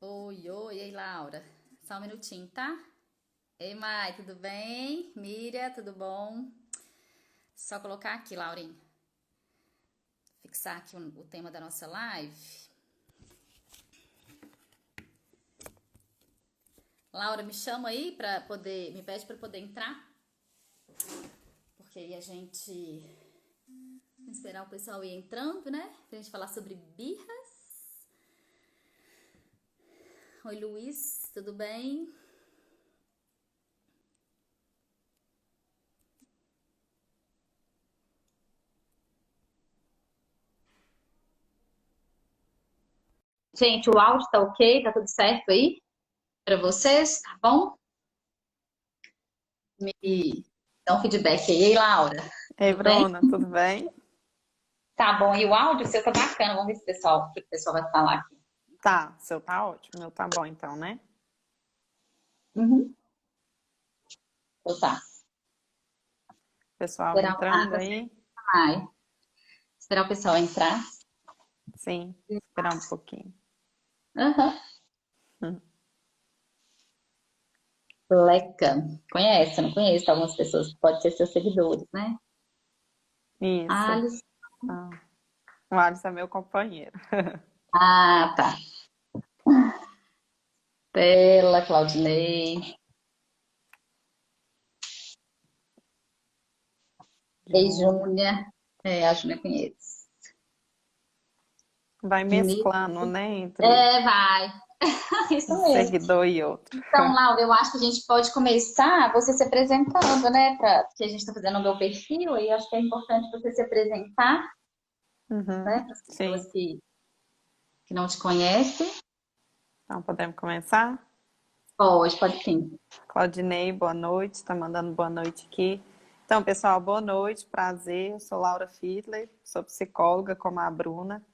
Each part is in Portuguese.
Oi, oi, ei, Laura. Só um minutinho, tá? Ei, Mai, tudo bem? Miriam, tudo bom? Só colocar aqui, Laurinha. Fixar aqui o tema da nossa live. Laura, me chama aí pra poder. Me pede pra poder entrar. Porque aí a gente. Vamos esperar o pessoal ir entrando, né? Pra gente falar sobre birras. Oi, Luiz, tudo bem? Gente, o áudio tá ok? Tá tudo certo aí pra vocês? Tá bom? Me dá um feedback aí, Laura. Ei, Tudo bem? Bruna, tudo bem? Tá bom. E o áudio seu tá bacana. Vamos ver se o que o pessoal vai falar aqui. Tá, seu tá ótimo, meu tá bom então, né? Uhum. Então tá. Pessoal Esperar entrando tá certo. aí? Ai. Esperar o pessoal entrar. Sim, esperar um pouquinho. Aham. Hum. Leca. Conhece? Eu não conheço algumas pessoas que podem ser seus seguidores, né? Isso. Alice. Ah, o Alisson é meu companheiro. Ah, tá. Bela, Claudinei. Ei, Júnior. Júnia. É, a Júnia conheço. Vai Vinícius. mesclando, né, entre É, vai. Isso um mesmo. seguidor e outro. Então, Laura, eu acho que a gente pode começar você se apresentando, né? Porque a gente está fazendo o meu perfil e acho que é importante você se apresentar, né? Uhum, Para as pessoas sim. que não te conhecem. Então podemos começar? Pode sim. Claudinei, boa noite, tá mandando boa noite aqui. Então, pessoal, boa noite, prazer. Eu sou Laura Fiedler, sou psicóloga como a Bruna.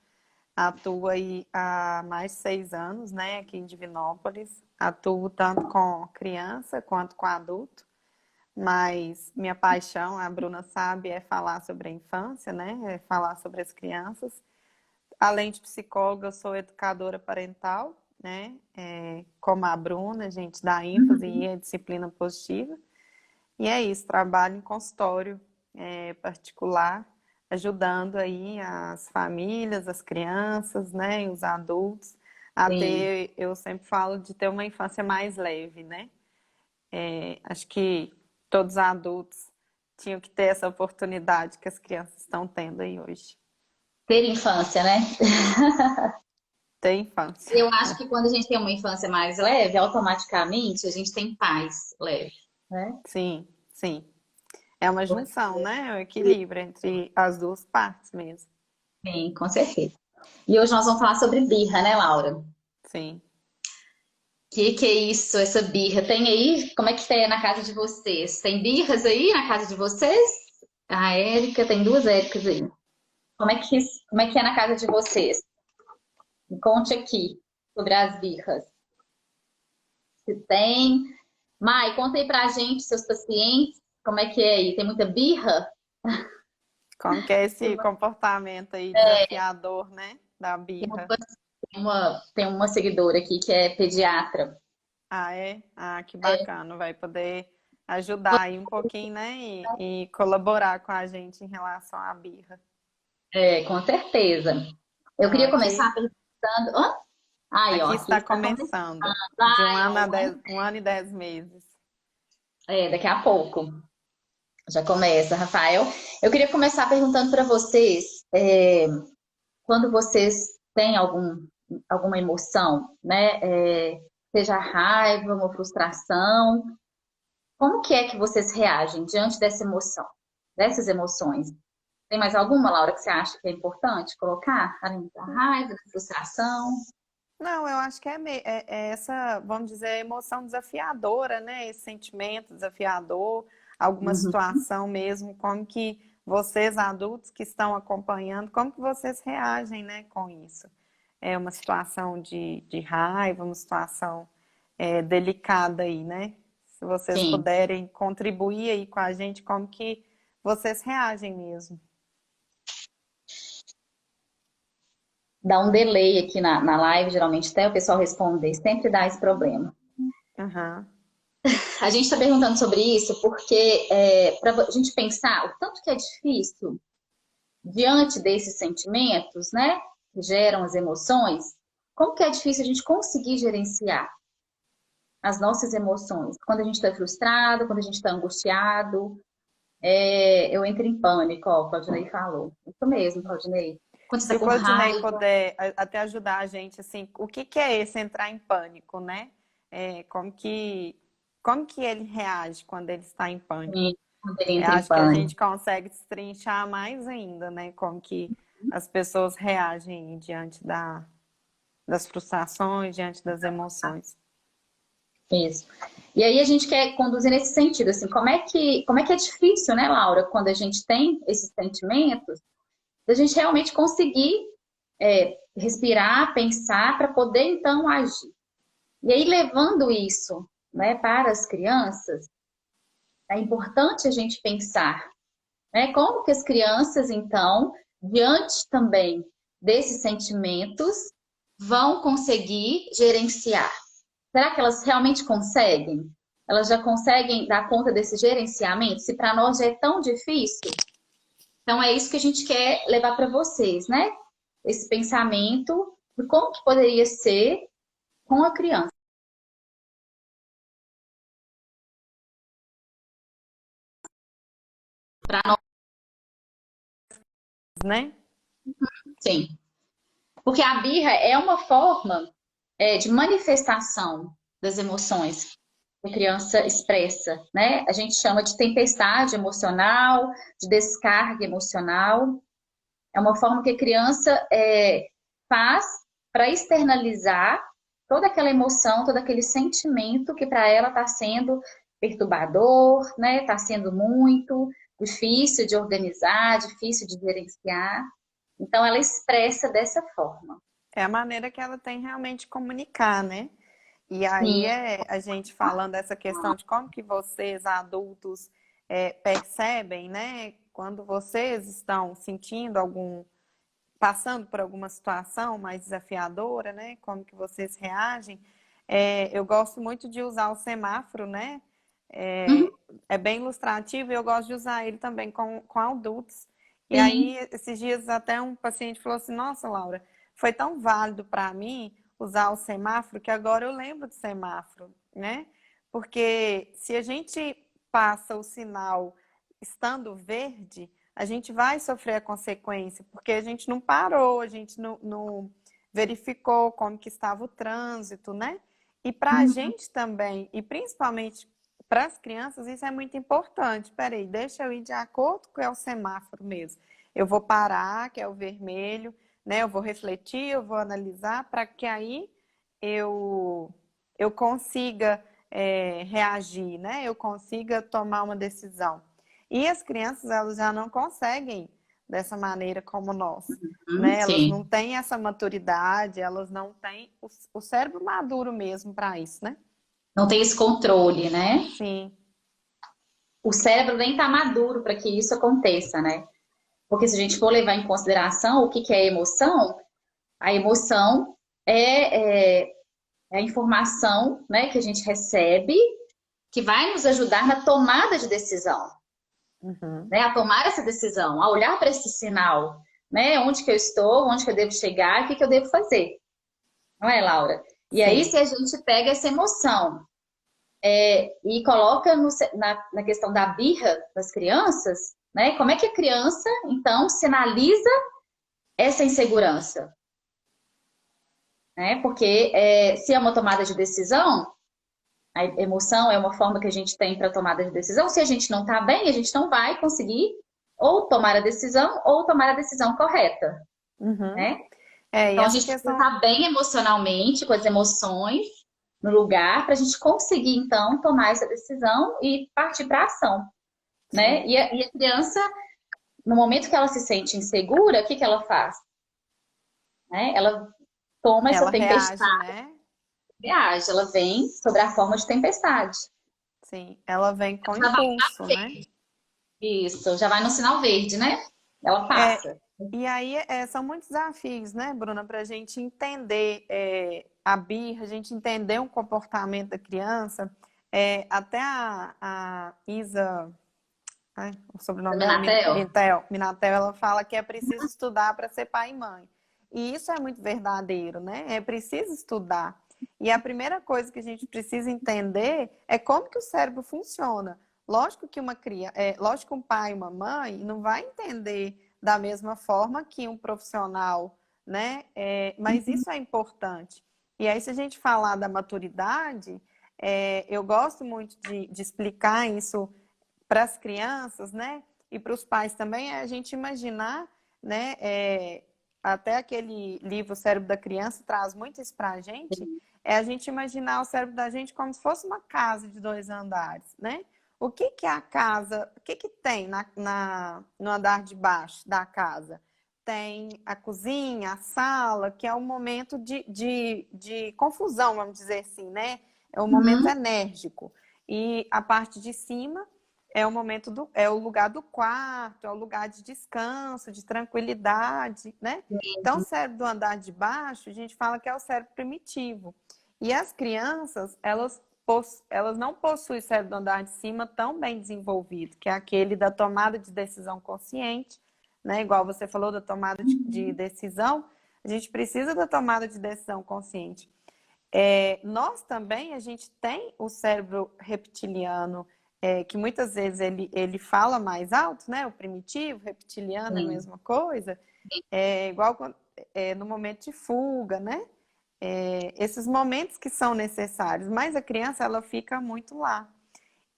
Atuo aí há mais de 6 anos, né, aqui em Divinópolis. Atuo tanto com criança quanto com adulto, mas minha paixão, a Bruna sabe, é falar sobre a infância, né, é falar sobre as crianças. Além de psicóloga, eu sou educadora parental, né, como a Bruna, a gente dá ênfase Uhum. em disciplina positiva. E é isso, trabalho em consultório particular, ajudando aí as famílias, as crianças, né, e os adultos, a Sim. ter, eu sempre falo de ter uma infância mais leve, né? Acho que todos os adultos tinham que ter essa oportunidade que as crianças estão tendo aí hoje. Ter infância, né? Ter infância. Eu acho que quando a gente tem uma infância mais leve, automaticamente a gente tem paz leve, né? Sim, sim. É uma junção, né? É um equilíbrio entre as duas partes mesmo. Sim, com certeza. E hoje nós vamos falar sobre birra, né, Laura? Sim. Que é isso, essa birra? Tem aí? Como é que é na casa de vocês? Tem birras aí na casa de vocês? A Érica, tem duas Éricas aí. Como é que é na casa de vocês? Me conte aqui sobre as birras. Se tem. Mai, conta aí pra gente, seus pacientes, como é que é aí? Tem muita birra? Como que é esse comportamento aí desafiador, né? Da Tem uma, birra. tem uma seguidora aqui que é pediatra. Ah, é? Ah, que bacana. Vai poder ajudar aí um pouquinho, né? E colaborar com a gente em relação à birra. É, com certeza. Eu Não, queria começar perguntando. Hã? Aí, ó, aqui aqui está está começando. começando. De Ai, ó, 1 ano e 10 meses. daqui a pouco. Já começa, Rafael. Eu queria começar perguntando para vocês, quando vocês têm alguma emoção, né? Seja raiva, uma frustração, como que é que vocês reagem diante dessa emoção, dessas emoções? Tem mais alguma, Laura, que você acha que é importante colocar? Além da raiva, da frustração? Não, eu acho que é essa, vamos dizer, emoção desafiadora, né? Esse sentimento desafiador, alguma Uhum. situação mesmo, como que vocês, adultos que estão acompanhando, como que vocês reagem, né, com isso? É uma situação de raiva, uma situação delicada aí, né? Se vocês Sim. puderem contribuir aí com a gente, como que vocês reagem mesmo? dá um delay aqui na live, geralmente até o pessoal responder, sempre dá esse problema. Aham. A gente está perguntando sobre isso porque para a gente pensar o tanto que é difícil diante desses sentimentos, né, que geram as emoções, como que é difícil a gente conseguir gerenciar as nossas emoções? Quando a gente está frustrado, quando a gente está angustiado, eu entro em pânico, ó, o Claudinei falou. Isso mesmo, Claudinei. Quando você Se está o com Claudinei raiva, puder até ajudar a gente, assim, o que que é esse entrar em pânico, né? Como que ele reage quando ele está em pânico? quando ele Eu entra em acho que a pânico. gente consegue destrinchar mais ainda, né? Como que as pessoas reagem diante das frustrações, diante das emoções. Isso. E aí a gente quer conduzir nesse sentido, assim, como é que é difícil, né, Laura, quando a gente tem esses sentimentos, da gente realmente conseguir respirar, pensar, para poder então agir. E aí, levando isso, né, para as crianças, é importante a gente pensar, né, como que as crianças, então, diante também desses sentimentos, vão conseguir gerenciar. Será que elas realmente conseguem? Elas já conseguem dar conta desse gerenciamento? Se para nós já é tão difícil, então é isso que a gente quer levar para vocês, né? Esse pensamento de como que poderia ser com a criança. Para nós, Né? sim. Porque a birra é uma forma de manifestação das emoções que a criança expressa, né? A gente chama de tempestade emocional, de descarga emocional. É uma forma que a criança faz para externalizar toda aquela emoção, todo aquele sentimento que para ela está sendo perturbador, né? Está sendo muito difícil de organizar, difícil de gerenciar. Então, ela expressa dessa forma. É a maneira que ela tem realmente de comunicar, né? E aí Sim, é a gente falando essa questão de como que vocês, adultos, percebem, né? Quando vocês estão sentindo passando por alguma situação mais desafiadora, né? Como que vocês reagem? Eu gosto muito de usar o semáforo, né? uhum, É bem ilustrativo e eu gosto de usar ele também com adultos. E sim, aí, esses dias até um paciente falou assim, nossa, Laura, foi tão válido para mim usar o semáforo que agora eu lembro do semáforo, né? Porque se a gente passa o sinal estando verde, a gente vai sofrer a consequência, porque a gente não parou, a gente não verificou como que estava o trânsito, né? E para a uhum, gente também, e principalmente para as crianças, isso é muito importante. Peraí, deixa eu ir de acordo com o semáforo mesmo. Eu vou parar, que é o vermelho, né? Eu vou refletir, eu vou analisar, para que aí eu, eu consiga reagir, né? Eu consiga tomar uma decisão. E as crianças, elas já não conseguem dessa maneira como nós, né? Elas não sim. têm essa maturidade, elas não têm o cérebro maduro mesmo para isso, né? Não tem esse controle, né? Sim, O cérebro nem está maduro para que isso aconteça, né? Porque se a gente for levar em consideração o que é emoção, a emoção é a informação, né, que a gente recebe que vai nos ajudar na tomada de decisão, uhum. né? A tomar essa decisão, a olhar para esse sinal, né? Onde que eu estou, onde que eu devo chegar, o que que eu devo fazer, não é, Laura? E aí, Sim, se a gente pega essa emoção e coloca na questão da birra das crianças, né? Como é que a criança, então, sinaliza essa insegurança? Né? Porque se é uma tomada de decisão, a emoção é uma forma que a gente tem para tomada de decisão. Se a gente não está bem, a gente não vai conseguir ou tomar a decisão ou tomar a decisão correta, uhum. né? E Então a essa gente precisa questão estar bem emocionalmente, com as emoções no lugar, para a gente conseguir então tomar essa decisão e partir para a ação, né? sim, E a criança, no momento que ela se sente insegura, o que que ela faz? Né? Ela toma essa ela reage, tempestade, né? reage, ela vem sobre a forma de tempestade. Sim, ela vem com Já vai, impulso, né? isso, já vai no sinal verde, né? Ela É, passa. E aí são muitos desafios, né, Bruna, para a gente entender a birra, a gente entender o comportamento da criança. Até a Isa, ai, o sobrenome dela, Minatel? Minatel, ela fala que é preciso estudar para ser pai e mãe. E isso é muito verdadeiro, né? É preciso estudar. E a primeira coisa que a gente precisa entender é como que o cérebro funciona. Lógico que lógico que um pai e uma mãe não vai entender da mesma forma que um profissional, né? Mas isso é importante. E aí, se a gente falar da maturidade, eu gosto muito de explicar isso para as crianças, né? E para os pais também, é a gente imaginar, né? Até aquele livro O Cérebro da Criança traz muito isso para a gente, é a gente imaginar o cérebro da gente como se fosse uma casa de 2 andares, né? O que que é a casa, o que que tem no andar de baixo da casa? Tem a cozinha, a sala, que é um momento de confusão, vamos dizer assim, né? É um momento Uhum. enérgico. E a parte de cima é o lugar do quarto, é o lugar de descanso, de tranquilidade, né? Então, o cérebro do andar de baixo, a gente fala que é o cérebro primitivo. E as crianças, elas não possuem o cérebro do andar de cima tão bem desenvolvido, que é aquele da tomada de decisão consciente, né? Igual você falou da tomada de decisão, a gente precisa da tomada de decisão consciente. Nós também, a gente tem o cérebro reptiliano, que muitas vezes ele fala mais alto, né? O primitivo, reptiliano é a Sim. mesma coisa, igual no momento de fuga, né? Esses momentos que são necessários, mas a criança ela fica muito lá.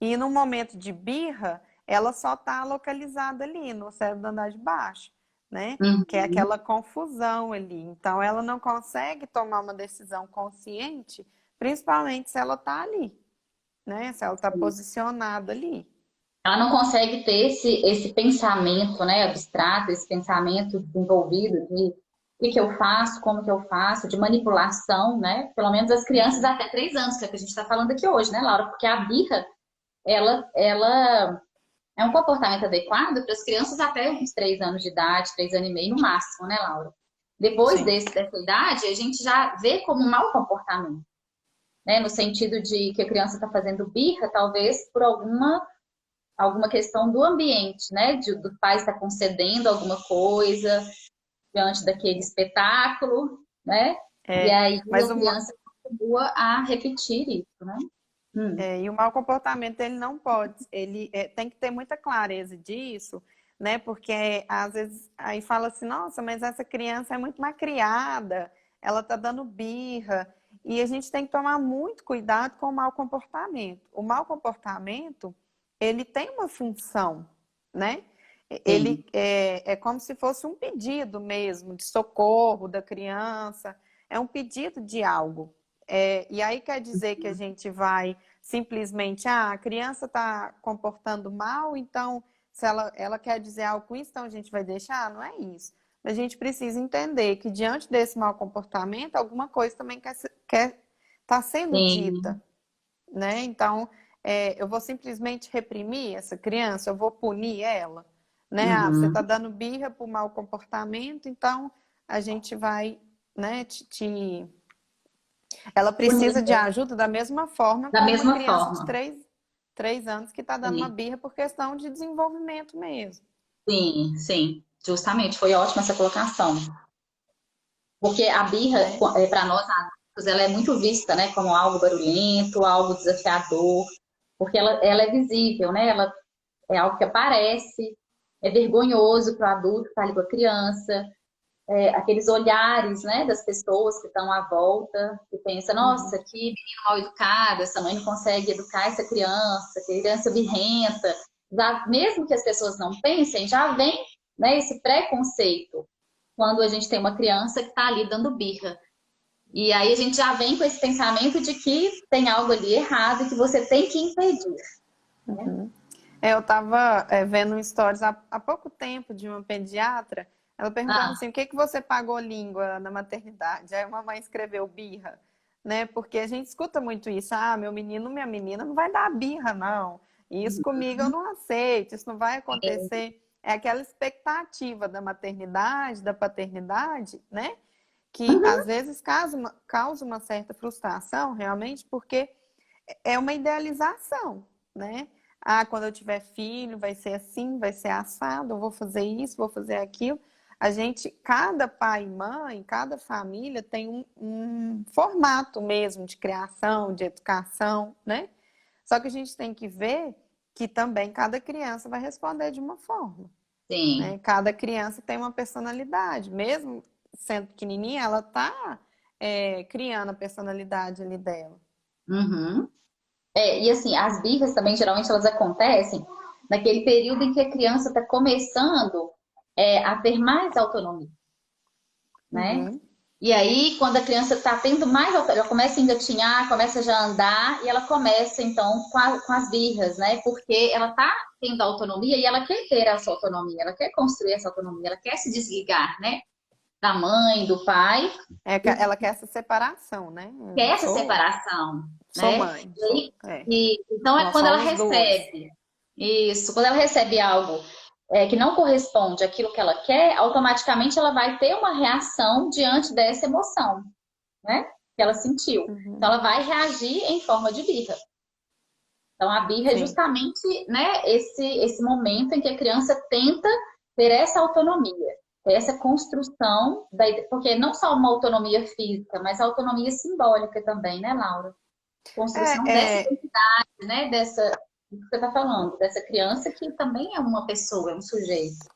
E no momento de birra, ela só está localizada ali no cérebro do andar de baixo, né? Que é Uhum. aquela confusão ali. Então, ela não consegue tomar uma decisão consciente, principalmente se ela está ali, né? Se ela está posicionada ali. Ela não consegue ter esse pensamento, né, abstrato, esse pensamento desenvolvido de o que que eu faço, como que eu faço, de manipulação, né? Pelo menos as crianças Uhum. até 3 anos, que é o que a gente está falando aqui hoje, né, Laura? Porque a birra, ela é um comportamento adequado para as crianças até uns 3 anos de idade, 3 anos e meio no máximo, né, Laura? Depois Sim. dessa idade, a gente já vê como um mau comportamento, né? No sentido de que a criança está fazendo birra, talvez por alguma questão do ambiente, né? Do pai estar concedendo alguma coisa diante daquele espetáculo, né? E aí Mas a criança continua a repetir isso, né? E o mau comportamento, ele não pode, ele tem que ter muita clareza disso, né? Porque às vezes aí fala assim, nossa, mas essa criança é muito mal criada, ela tá dando birra. E a gente tem que tomar muito cuidado com o mau comportamento. O mau comportamento, ele tem uma função, né? Sim. Ele é como se fosse um pedido mesmo de socorro da criança, é um pedido de algo. E aí quer dizer que a gente vai simplesmente, a criança está comportando mal, então se ela quer dizer algo com isso, então a gente vai deixar? Não é isso. A gente precisa entender que diante desse mau comportamento, alguma coisa também quer tá sendo dita, Sim. né? Então, eu vou simplesmente reprimir essa criança, eu vou punir ela, né? Ah, você está Uhum. dando birra por mau comportamento, então a gente vai, né, ela precisa de Punir ajuda da mesma forma da como uma mesma criança de forma. 3 anos que está dando uma Sim. birra por questão de desenvolvimento mesmo. Sim, sim. Justamente, foi ótima essa colocação. Porque a birra, Né? para nós adultos, ela é muito vista, né, como algo barulhento, algo desafiador, porque ela é visível, né? Ela é algo que aparece, é vergonhoso para o adulto estar ali com a criança, aqueles olhares, né, das pessoas que estão à volta, que pensa, nossa, Uhum. que menino mal educado, essa mãe não consegue educar essa criança, que criança birrenta. Já, mesmo que as pessoas não pensem, já vem, né, esse preconceito quando a gente tem uma criança que está ali dando birra. E aí a gente já vem com esse pensamento de que tem algo ali errado e que você tem que impedir, né? Uhum. Eu estava vendo um stories há pouco tempo de uma pediatra, ela perguntando Ah, assim, o que que você pagou língua na maternidade? Aí uma mãe escreveu birra, né? Porque a gente escuta muito isso, meu menino, minha menina não vai dar birra, não. Isso comigo eu não aceito, isso não vai acontecer. é aquela expectativa da maternidade, da paternidade, né? Que Uhum. às vezes causa uma certa frustração, realmente, porque é uma idealização, né? Ah, quando eu tiver filho, vai ser assim, vai ser assado, eu vou fazer isso, vou fazer aquilo. A gente, cada pai e mãe, cada família tem um formato mesmo de criação, de educação, né? Só que a gente tem que ver que também cada criança vai responder de uma forma, né? Sim. Cada criança tem uma personalidade, mesmo sendo pequenininha, ela tá criando a personalidade ali dela. Uhum. E assim, as birras também, geralmente, elas acontecem naquele período em que a criança está começando a ter mais autonomia, né? Uhum. E aí, quando a criança está tendo mais autonomia, ela começa a engatinhar, começa já a andar, e ela começa, então, com as birras, né? Porque ela está tendo autonomia e ela quer ter essa autonomia, ela quer construir essa autonomia, ela quer se desligar, né? Da mãe, do pai, e Ela quer essa separação, né? quer Eu essa separação, sou né? mãe, E, aí- é. então, é Nós quando ela somos duas. recebe isso, quando ela recebe algo que não corresponde àquilo que ela quer, automaticamente ela vai ter uma reação diante dessa emoção, né? Que ela sentiu. Então, Uhum. ela vai reagir em forma de birra. Então, a birra é Sim. justamente, né, esse momento em que a criança tenta ter essa autonomia, ter essa construção, porque não só uma autonomia física, mas a autonomia simbólica também, né, Laura? Construção dessa É, identidade, né, do que você está falando, dessa criança que também é uma pessoa, é um sujeito.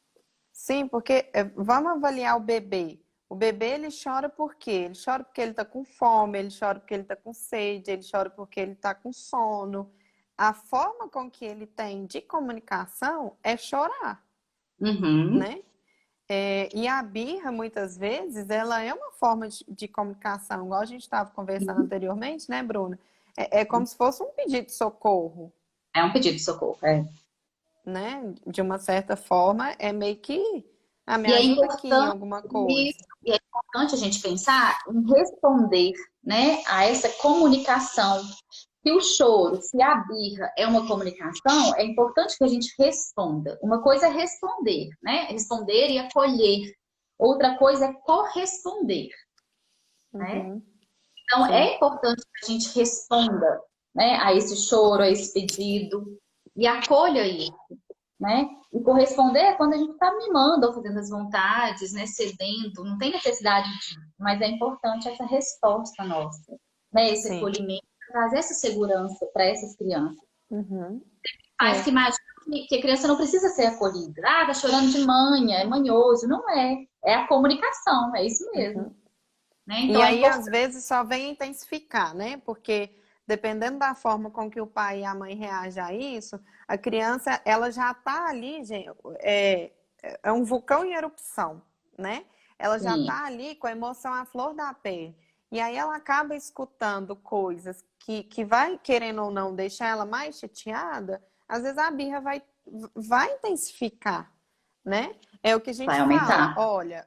sim, porque vamos avaliar o bebê. O bebê, ele chora por quê? Ele chora porque ele está com fome, ele chora porque ele está com sede, ele chora porque ele está com sono. A forma com que ele tem de comunicação é chorar, Uhum, né? E a birra, muitas vezes, ela é uma forma de comunicação, igual a gente estava conversando anteriormente, né, Bruna? É como se fosse um pedido de socorro, é um pedido de socorro. É. né? De uma certa forma, é meio que, me E é ajuda aqui em importante, alguma isso, coisa. e é importante a gente pensar em responder, né, a essa comunicação. Se o choro, se a birra é uma comunicação, é importante que a gente responda. Uma coisa é responder, né? Responder e acolher. Outra coisa é corresponder, né? Uhum, Então, sim. é importante que a gente responda, né, a esse choro, a esse pedido e acolha isso, né? E corresponder é quando a gente está mimando ou fazendo as vontades, né? Cedendo, não tem necessidade disso, mas é importante essa resposta nossa, né? Esse Sim. acolhimento, trazer essa segurança para essas crianças. Uhum. Pais É, que imaginam que a criança não precisa ser acolhida. Ah, tá chorando de manha, é manhoso. Não é. É a comunicação, é isso mesmo. uhum. Né? E Então é aí, às importante. vezes, só vem intensificar, né? Porque dependendo da forma com que o pai e a mãe reagem a isso, a criança, ela já tá ali, gente, é um vulcão em erupção, né? Ela já Sim, tá ali com a emoção à flor da pele. E aí ela acaba escutando coisas que vai, querendo ou não, deixar ela mais chateada, às vezes a birra vai intensificar, né? É o que a vai gente fala, aumentar. olha,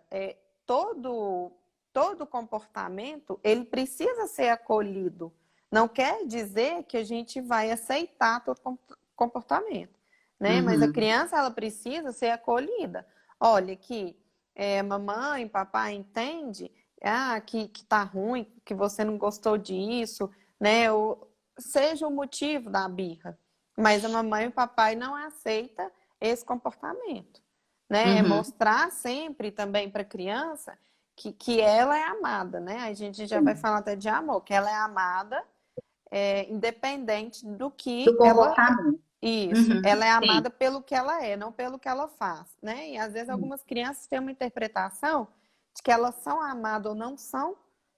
todo todo comportamento, ele precisa ser acolhido. Não quer dizer que a gente vai aceitar todo comportamento, né? Mas a Uhum. criança, ela precisa ser acolhida. Olha que mamãe, papai entende que tá ruim, que você não gostou disso, né? Ou seja o motivo da birra. Mas a mamãe e o papai não aceita esse comportamento, né? É Uhum. mostrar sempre também para a criança que ela é amada, né? A gente já vai Sim. falar até de amor, que ela é amada, independente do Do que ela. comportamento. Isso, Uhum. ela é Sim. amada pelo que ela é, não pelo que ela faz, né? E às vezes algumas crianças têm uma interpretação de que elas são amadas ou não são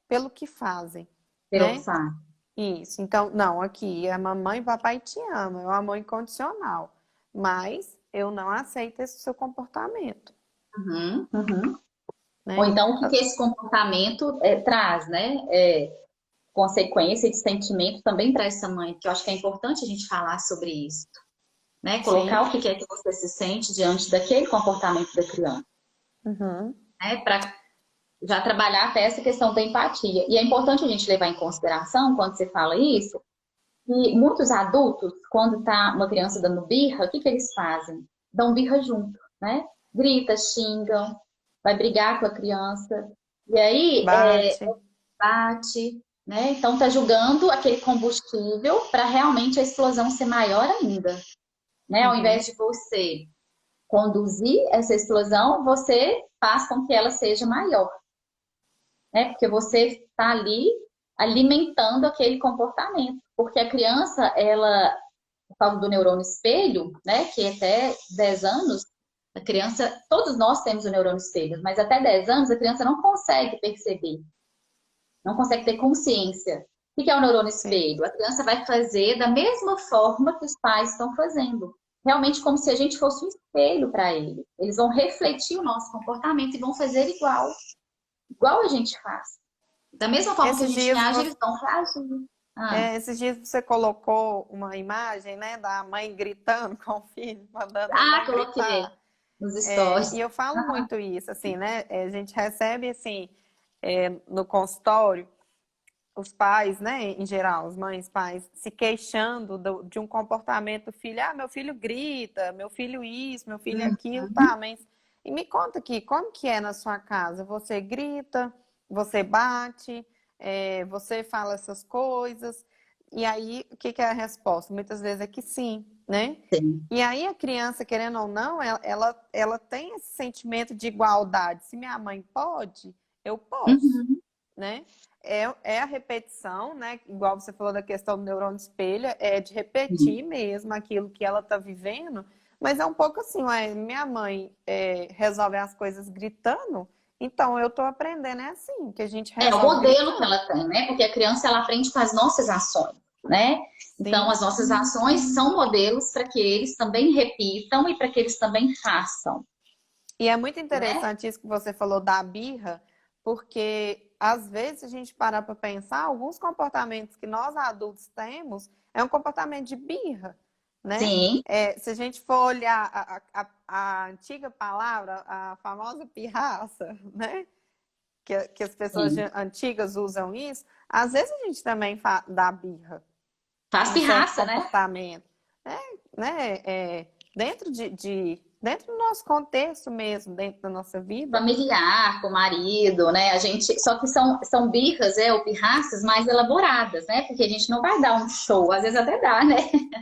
pelo que fazem, Pelo que né? faz. Isso. Então, não, aqui a mamãe e papai te amam, é um amor incondicional, mas eu não aceito esse seu comportamento, Uhum. Uhum. Ou né? então, o que que esse comportamento traz, né? Consequência de sentimento também para essa mãe, que eu acho que é importante a gente falar sobre isso, né? Colocar Sim. o que é que você se sente diante daquele comportamento da criança, Uhum. né? Para já trabalhar até essa questão da empatia. E é importante a gente levar em consideração, quando você fala isso, que muitos adultos, quando tá uma criança dando birra, o que que eles fazem? Dão birra junto. né? Grita, xingam, vai brigar com a criança. E aí, Bate. bate, né? Então tá jogando aquele combustível para realmente a explosão ser maior ainda, né? Ao invés Uhum. de você conduzir essa explosão, você faz com que ela seja maior, né? Porque você está ali alimentando aquele comportamento. Porque a criança, ela, por causa do neurônio espelho, né? Que até 10 anos, a criança, todos nós temos o neurônio espelho, mas até 10 anos a criança não consegue perceber, não consegue ter consciência. O que é o neurônio Sim. espelho? A criança vai fazer da mesma forma que os pais estão fazendo. Realmente como se a gente fosse um espelho para ele. Eles vão refletir o nosso comportamento e vão fazer igual. Igual a gente faz. Da mesma forma que a Esses gente dias reage, você, eles vão reagir. Ah, esses dias você colocou uma imagem, né, da mãe gritando com o filho, mandando ele não coloquei gritar. nos É, stories. e eu falo muito isso, assim, né? A gente recebe, assim, no consultório, os pais, né, em geral, os mães, pais, se queixando de um comportamento do filho. Ah, meu filho grita, meu filho isso, meu filho aquilo, tá, mas... E me conta aqui, como que é na sua casa? Você grita, você bate, você fala essas coisas, e aí, o que que é a resposta? Muitas vezes é que sim, né? Sim. E aí a criança, querendo ou não, ela tem esse sentimento de igualdade. Se minha mãe pode, eu posso, Uhum. né? É a repetição, né? Igual você falou da questão do neurônio espelho, é de repetir mesmo aquilo que ela está vivendo, mas é um pouco assim, ué, minha mãe resolve as coisas gritando, então eu estou aprendendo é assim, que a gente É o resolve modelo que gritando. ela tem, né? Porque a criança ela aprende com as nossas ações, né? Então, Sim. as nossas ações são modelos para que eles também repitam e para que eles também façam, E é muito né? interessante isso que você falou da birra, porque às vezes a gente parar para pensar, alguns comportamentos que nós adultos temos é um comportamento de birra, né? Sim, Se a gente for olhar a antiga palavra, a famosa pirraça, né? Que as pessoas sim. antigas usam isso, às vezes a gente também dá birra Faz um certo pirraça, né? comportamento, né? Dentro do nosso contexto mesmo, dentro da nossa vida. Familiar, com o marido, né? A gente, só que são birras, ou pirraças mais elaboradas, né? Porque a gente não vai dar um show, às vezes até dá, né?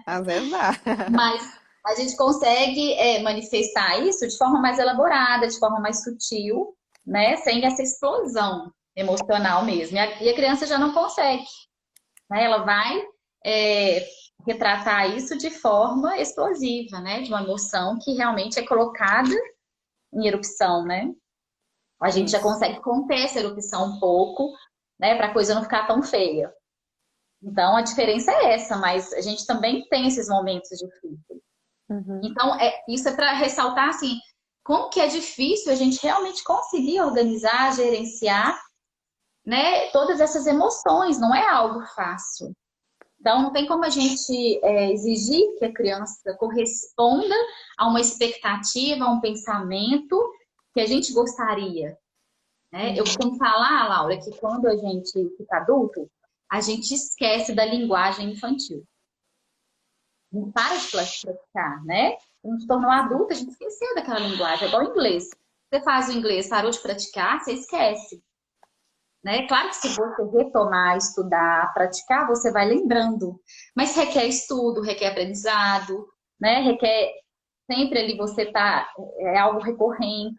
Às vezes dá. Mas a gente consegue manifestar isso de forma mais elaborada, de forma mais sutil, né? Sem essa explosão emocional mesmo. E a criança já não consegue, né? Ela vai é, retratar isso de forma explosiva, né? De uma emoção que realmente é colocada em erupção, né? A gente já Isso. consegue conter essa erupção um pouco, né? Para a coisa não ficar tão feia. Então a diferença é essa, mas a gente também tem esses momentos difíceis. Uhum. Então, isso é para ressaltar assim, como que é difícil a gente realmente conseguir organizar, gerenciar, né, todas essas emoções, não é algo fácil. Então, não tem como a gente exigir que a criança corresponda a uma expectativa, a um pensamento que a gente gostaria, né? Eu Uhum. costumo falar, Laura, que quando a gente fica adulto, a gente esquece da linguagem infantil. Não para de praticar, né? A gente se tornou Sim. adulto, a gente esqueceu daquela linguagem, é igual o inglês. Você faz o inglês, parou de praticar, você esquece. Né? Claro que se você retomar, estudar, praticar, você vai lembrando. Mas requer estudo, requer aprendizado, né? Requer sempre ali você tá, é algo recorrente,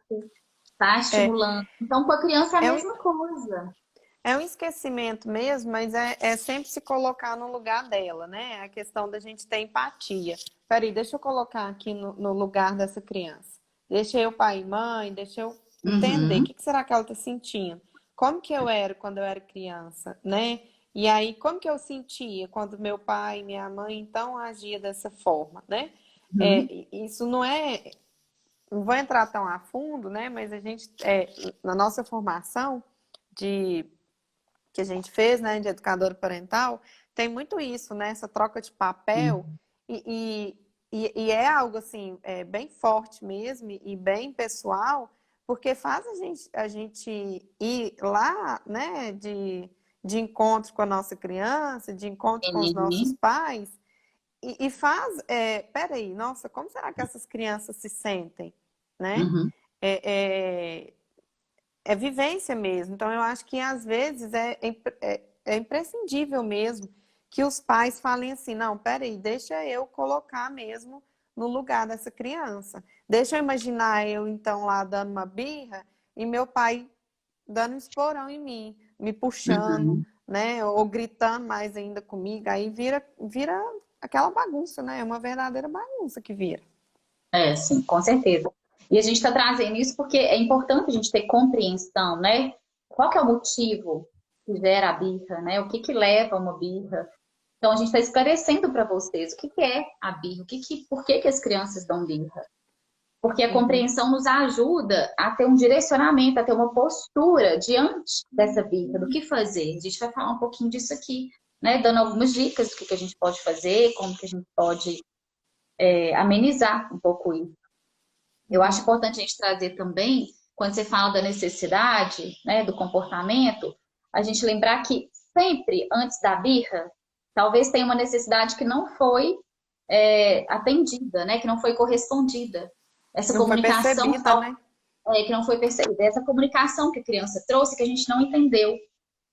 tá É, estimulando. Então, com a criança é a é um, mesma coisa. é um esquecimento mesmo, mas é sempre se colocar no lugar dela, né? A questão da gente ter empatia. Peraí, deixa eu colocar aqui no lugar dessa criança. Deixa eu, pai e mãe, deixa eu entender o Uhum. que será que ela está sentindo. Como que eu era quando eu era criança, né? E aí, como que eu sentia quando meu pai e minha mãe então agia dessa forma, né? Uhum. Isso não é, não vou entrar tão a fundo, né? Mas a gente, na nossa formação de que a gente fez, né, de educadora parental, tem muito isso, né? Essa troca de papel e é algo assim, bem forte mesmo e bem pessoal, porque faz a gente ir lá, né, de encontro com a nossa criança, de encontro com os nossos Uhum. pais, e faz, peraí, nossa, como será que essas crianças se sentem, né? Uhum. É, é, é vivência mesmo. Então, eu acho que às vezes é imprescindível mesmo que os pais falem assim, não, peraí, deixa eu colocar mesmo no lugar dessa criança. Deixa eu imaginar eu, então, lá dando uma birra e meu pai dando um esporão em mim, me puxando, Uhum. né? Ou gritando mais ainda comigo. Aí vira aquela bagunça, né? É uma verdadeira bagunça que vira. É, sim, com certeza. E a gente está trazendo isso porque é importante a gente ter compreensão, né? Qual que é o motivo que gera a birra, né? O que que leva a uma birra? Então a gente está esclarecendo para vocês o que que é a birra, por que que as crianças dão birra. Porque a Uhum. compreensão nos ajuda a ter um direcionamento, a ter uma postura diante dessa birra, do que fazer. A gente vai falar um pouquinho disso aqui, né? Dando algumas dicas do que a gente pode fazer, como que a gente pode amenizar um pouco isso. Eu acho Uhum. importante a gente trazer também, quando você fala da necessidade, né, do comportamento, a gente lembrar que sempre antes da birra, talvez tenha uma necessidade que não foi atendida, né, que não foi correspondida. Essa Não foi comunicação percebida, né? que não foi percebida, essa comunicação que a criança trouxe que a gente não entendeu,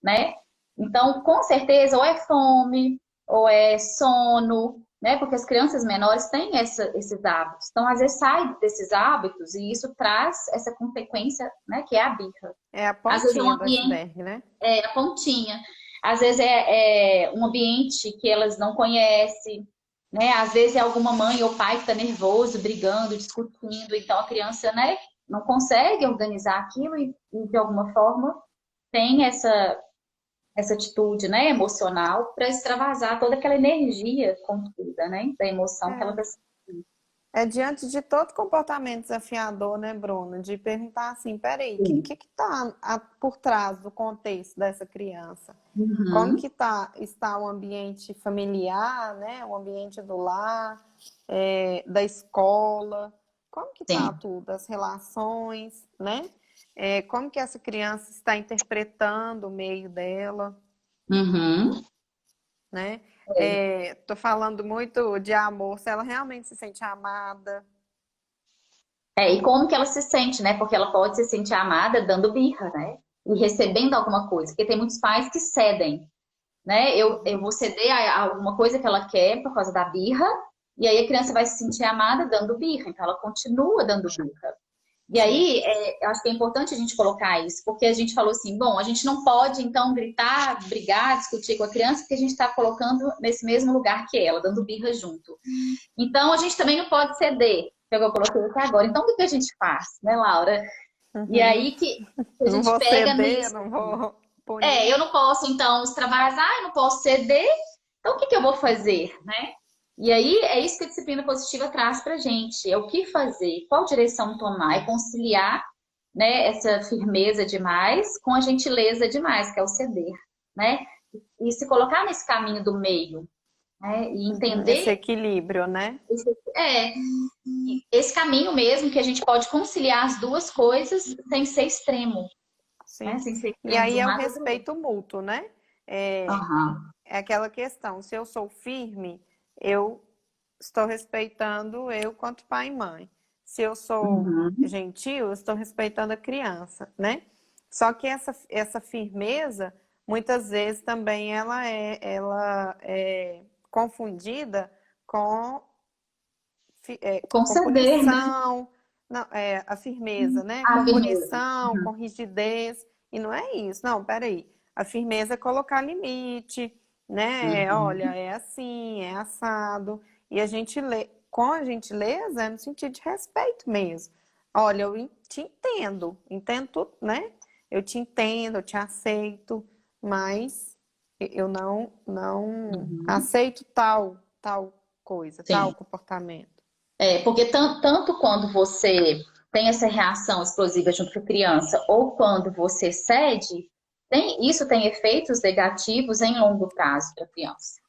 né? Então, com certeza, ou é fome, ou é sono, né? Porque as crianças menores têm esses hábitos. Então, às vezes, sai desses hábitos e isso traz essa consequência, né? Que é a birra. É a Às vezes é um pontinha do ambiente, iceberg, né? a pontinha. Às vezes é um ambiente que elas não conhecem, né? Às vezes é alguma mãe ou pai que está nervoso, brigando, discutindo. Então, a criança, né? Não consegue organizar aquilo e de alguma forma, tem essa atitude, né, emocional para extravasar toda aquela energia contida, né, da emoção que ela está É. É diante de todo comportamento desafiador, né, Bruna? De perguntar assim, peraí, o sentindo. que está por trás do contexto dessa criança? Como Uhum, que está o ambiente familiar, né? O ambiente do lar, da escola? Como que está sim. tudo? As relações, né? Como que essa criança está interpretando o meio dela, Uhum. né? Tô falando muito de amor, se ela realmente se sente amada. E como que ela se sente, né? Porque ela pode se sentir amada dando birra, né? E recebendo alguma coisa. Porque tem muitos pais que cedem, né? Eu Uhum. vou ceder a alguma coisa que ela quer por causa da birra, e aí a criança vai se sentir amada dando birra. Então ela continua dando birra. E Sim. aí, eu acho que é importante a gente colocar isso, porque a gente falou assim, bom, a gente não pode, então, gritar, brigar, discutir com a criança, porque a gente está colocando nesse mesmo lugar que ela, dando birra junto. Então, a gente também não pode ceder, que eu coloquei até agora. Então, o que que a gente faz, né, Laura? E Uhum. aí que a Não gente vou pega ceder, nisso. não vou punir. Eu não posso, então, extravasar, eu não posso ceder, então o que que eu vou fazer, né? E aí é isso que a disciplina positiva traz pra gente, é o que fazer, qual direção tomar, é conciliar, né, essa firmeza demais com a gentileza demais, que é o ceder, né? E se colocar nesse caminho do meio, né? E Uhum. Esse entender equilíbrio, né? esse, é, esse caminho mesmo que a gente pode conciliar as duas coisas sem ser extremo, né? Sim. Sem ser E extremo de aí um é o lado ou do outro. respeito mútuo, né? É, Aham. é aquela questão, se eu sou firme, eu estou respeitando eu quanto pai e mãe. Se eu sou Uhum. gentil, eu estou respeitando a criança, né? Só que essa firmeza, muitas vezes também ela é confundida com com Conceder, né? punição, não, a firmeza, né? A Com firmeza. punição, com Uhum. rigidez. E não é isso. Não, peraí. A firmeza é colocar limite, né? Olha, Uhum. é assim, é assado. E a gente lê, com a gentileza, é no sentido de respeito mesmo. Olha, te entendo, entendo tudo, né? Eu te entendo, eu te aceito, mas eu não Uhum. aceito tal coisa, tal Sim. comportamento. Porque tanto quando você tem essa reação explosiva junto com a criança, ou quando você cede, isso tem efeitos negativos em longo prazo para a criança,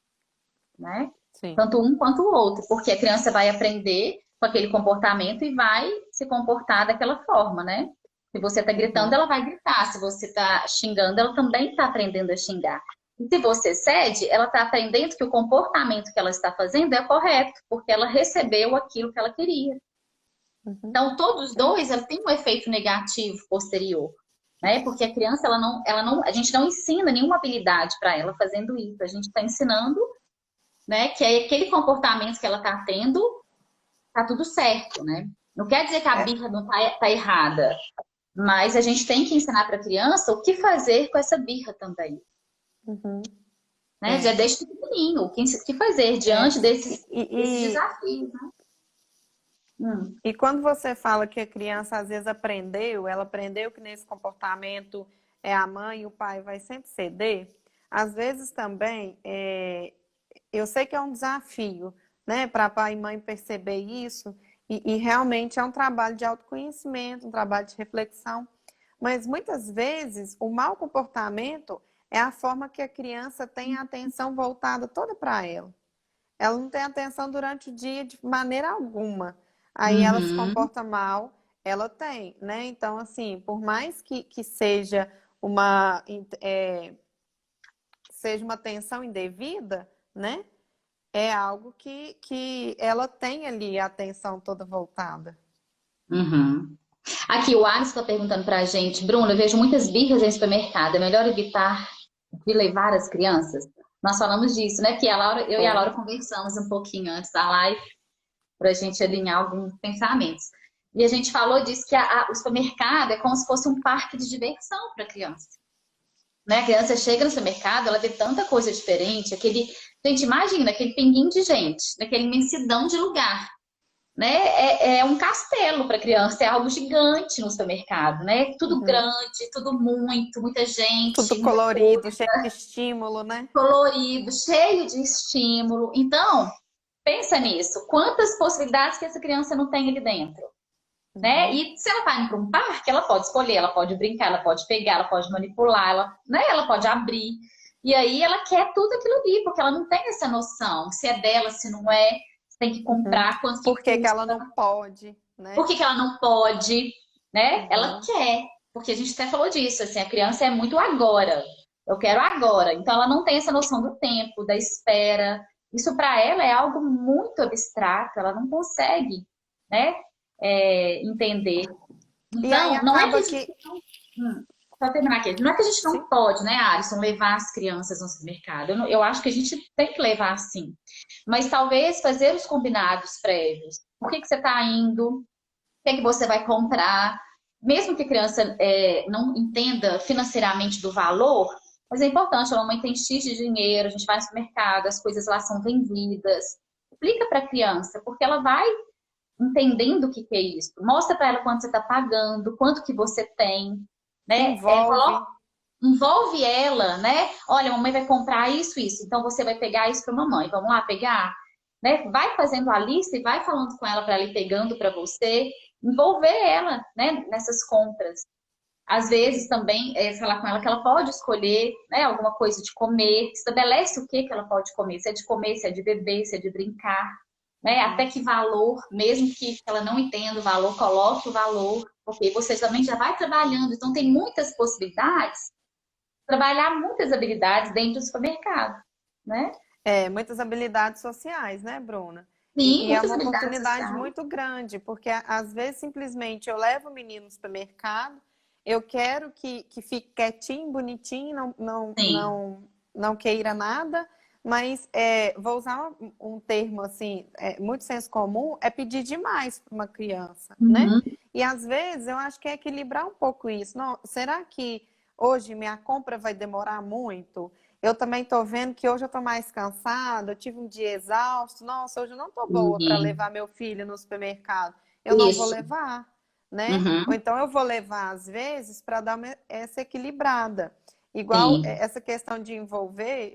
né? Sim. Tanto um quanto o outro, porque a criança vai aprender com aquele comportamento e vai se comportar daquela forma, né? Se você está gritando, Uhum. ela vai gritar. Se você está xingando, ela também está aprendendo a xingar. E se você cede, ela está aprendendo que o comportamento que ela está fazendo é correto, porque ela recebeu aquilo que ela queria. Uhum. Então, todos os dois, ela tem um efeito negativo posterior, né? Porque a criança, a gente não ensina nenhuma habilidade para ela fazendo isso. A gente está ensinando, né, que é aquele comportamento que ela está tendo, tá tudo certo, né? Não quer dizer que a É. birra não tá errada, mas a gente tem que ensinar para a criança o que fazer com essa birra também, Uhum. né? Já É. desde pequenininho, o que fazer É. diante desses E, desafios, né? E quando você fala que a criança às vezes ela aprendeu que nesse comportamento a mãe e o pai vai sempre ceder, às vezes também eu sei que é um desafio, né, para pai e mãe perceber isso, e realmente é um trabalho de autoconhecimento, um trabalho de reflexão, mas muitas vezes o mau comportamento é a forma que a criança tem a atenção voltada toda para ela. Ela não tem atenção durante o dia de maneira alguma. Aí ela se Uhum, comporta mal, ela tem, né? Então, assim, por mais que seja uma, seja uma atenção indevida, né? É algo que ela tem ali a atenção toda voltada. uhum. Aqui, o Alisson está perguntando para a gente, Bruna, eu vejo muitas birras em supermercado, é melhor evitar de levar as crianças? Nós falamos disso, né? Porque eu e a Foi. Laura conversamos um pouquinho antes da live para a gente alinhar alguns pensamentos. E a gente falou disso que o supermercado é como se fosse um parque de diversão para a criança. Né? A criança chega no supermercado, ela vê tanta coisa diferente, gente, imagina, aquele pinguim de gente, naquela imensidão de lugar, né? É um castelo para criança, é algo gigante no supermercado, né? Tudo Uhum. grande, tudo muita Tudo gente, muita colorido, coisa, cheio de estímulo, né? colorido, cheio de estímulo. Então, pensa nisso, quantas possibilidades que essa criança não tem ali dentro, né? Uhum. E se ela tá indo para um parque, ela pode escolher, ela pode brincar, ela pode pegar, ela pode manipular, né? Ela pode abrir. E aí ela quer tudo aquilo ali, porque ela não tem essa noção, se é dela, se não é, se tem que Uhum. comprar, quanto que Por que que ela custa. não pode, Por né? que que ela não pode, né? Ela Uhum. quer, porque a gente até falou disso, assim, a criança é muito agora. Eu quero agora. Então ela não tem essa noção do tempo, da espera. Isso para ela é algo muito abstrato, ela não consegue, né, entender. E aí Então, não é que a acaba gente. que. Só terminar aqui. Não é que a gente não Sim. pode, né, Alisson, levar as crianças no supermercado. Eu acho que a gente tem que levar sim. Mas talvez fazer os combinados prévios. Por que que você está indo? Que é que você vai comprar, mesmo que a criança não entenda financeiramente do valor, mas é importante, a mamãe tem X de dinheiro, a gente vai no supermercado, as coisas lá são vendidas. Explica para a criança, porque ela vai entendendo o que que é isso. Mostra para ela quanto você está pagando, quanto que você tem, né? Envolve. Envolve ela, né? Olha, a mamãe vai comprar isso, então você vai pegar isso para mamãe. Vamos lá pegar? Né? Vai fazendo a lista e vai falando com ela para ela ir pegando para você, envolver ela, né, nessas compras. Às vezes também falar com ela que ela pode escolher, né, alguma coisa de comer, estabelece o que que ela pode comer, se é de comer, se é de beber, se é de brincar, né? Até Uhum. que valor, mesmo que ela não entenda o valor, coloque o valor, porque você também já vai trabalhando, então tem muitas possibilidades, trabalhar muitas habilidades dentro do supermercado, né? Muitas habilidades sociais, né, Bruna? Sim, E é muitas uma habilidades oportunidade sociais. muito grande, porque às vezes simplesmente eu levo o menino no supermercado, eu quero que fique quietinho, bonitinho, Sim. não queira nada, mas vou usar um termo assim, muito senso comum, é pedir demais para uma criança, né? Uhum. E às vezes eu acho que é equilibrar um pouco isso. Não, será que hoje minha compra vai demorar muito? Eu também estou vendo que hoje eu estou mais cansada, eu tive um dia exausto. Nossa, hoje eu não estou boa para Sim. levar meu filho no supermercado. Eu não vou Isso. levar, né? Ou Uhum. então eu vou levar às vezes para dar essa equilibrada. Igual Sim. essa questão de envolver,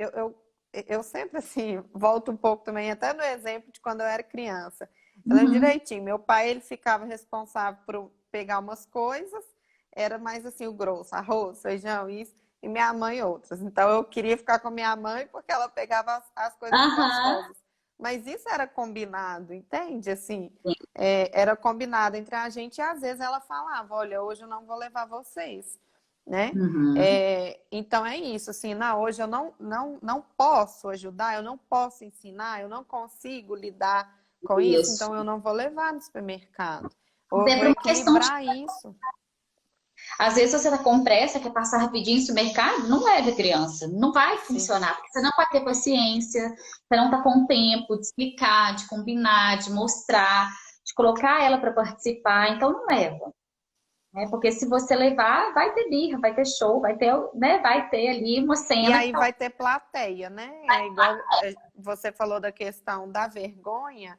eu sempre assim volto um pouco também até no exemplo de quando eu era criança. Eu lembro Uhum. direitinho, meu pai ele ficava responsável por pegar umas coisas, era mais assim o grosso, arroz, feijão, isso e minha mãe outras. Então eu queria ficar com minha mãe porque ela pegava as coisas Aham. gostosas. Mas isso era combinado, entende? Assim, era combinado entre a gente e às vezes ela falava, olha, hoje eu não vou levar vocês, né? Uhum. Então é isso, assim, não, hoje eu não posso ajudar, eu não posso ensinar, eu não consigo lidar com isso, Isso. então eu não vou levar no supermercado. Ou É eu por vou uma questão de... equilibrar isso. Às vezes você tá com pressa, quer passar rapidinho no supermercado, não leve a criança. Não vai Sim. funcionar, porque você não vai ter paciência, você não tá com tempo de explicar, de combinar, de mostrar, de colocar ela para participar. Então não leva. Né? Porque se você levar, vai ter birra, vai ter show, vai ter, né? Vai ter ali uma E cena. aí vai ter plateia, né? É igual você falou da questão da vergonha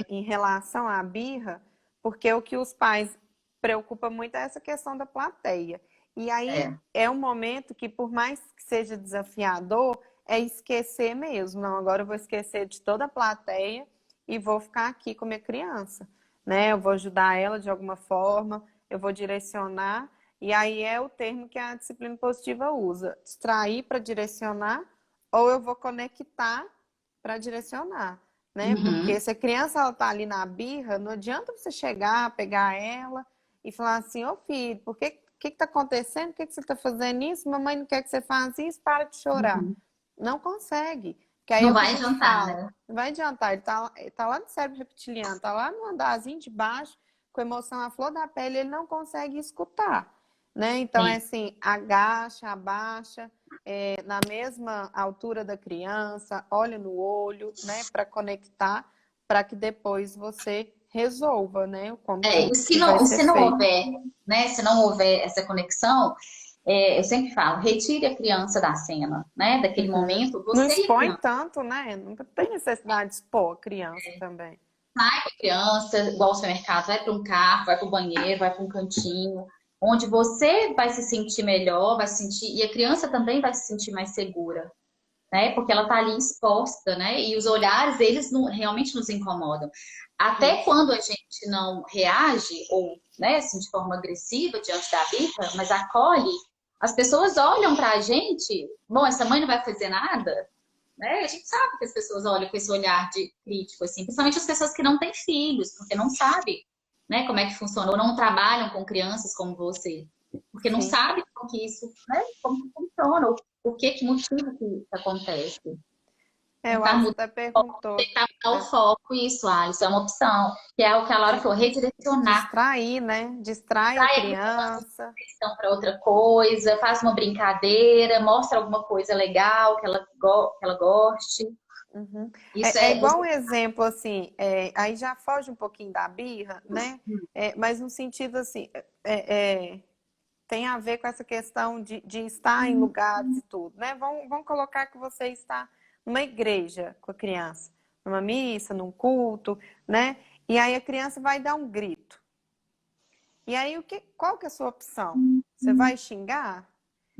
em relação à birra, porque o que os pais preocupa muito é essa questão da plateia. E aí É. é um momento que, por mais que seja desafiador, é esquecer mesmo. Não, agora eu vou esquecer de toda a plateia e vou ficar aqui com minha criança, né? Eu vou ajudar ela de alguma forma, eu vou direcionar. E aí é o termo que a disciplina positiva usa: distrair para direcionar, ou eu vou conectar para direcionar, né? Porque Uhum. se a criança ela tá ali na birra, não adianta você chegar, pegar ela e falar assim: ô filho, por que tá acontecendo? Por que você tá fazendo isso? Mamãe não quer que você faça isso, para de chorar. Uhum. Não consegue. Que aí é Não o que a vai gente adiantar, fala. né? Não vai adiantar, ele tá lá no cérebro reptiliano, tá lá no andarzinho de baixo, com a emoção à flor da pele, ele não consegue escutar, né? Então é Sim. assim, agacha, abaixa, na mesma altura da criança, olha no olho, né, para conectar, para que depois você resolva, né, como É, e que vai ser se não feito. houver, né? Se não houver essa conexão, eu sempre falo, retire a criança da cena, né? Daquele Uhum. momento, Não você e a expõe criança. tanto, né? Não tem necessidade de expor a criança também. Sai com a criança, igual ao supermercado, vai para um carro, vai para o banheiro, vai para um cantinho, onde você vai se sentir melhor, vai se sentir, e a criança também vai se sentir mais segura, né? Porque ela está ali exposta, né? E os olhares, eles não, realmente nos incomodam. Até Isso. quando a gente não reage, ou, né, assim, de forma agressiva diante da birra, mas acolhe, as pessoas olham para a gente, bom, essa mãe não vai fazer nada, né? A gente sabe que as pessoas olham com esse olhar de crítico, assim, principalmente as pessoas que não têm filhos, porque não sabem, né, como é que funciona, ou não trabalham com crianças como você, porque não Sim. sabem como que isso, né, como que funciona, ou por que motivo que isso acontece. O Tentar Alisson mudar, até perguntou. tentar mudar o foco, isso, Alisson, é uma opção, que é o que a Laura É, falou, redirecionar distrair, né? Distrai a criança. atenção para outra coisa, faz uma brincadeira, mostra alguma coisa legal que que ela goste. Uhum. Isso É é igual você. um exemplo, assim, aí já foge um pouquinho da birra, né? Mas no sentido, assim, tem a ver com essa questão de estar em lugares e tudo, né? Vamos colocar que você está numa igreja com a criança, numa missa, num culto, né? E aí a criança vai dar um grito. E aí, qual que é a sua opção? Você vai xingar?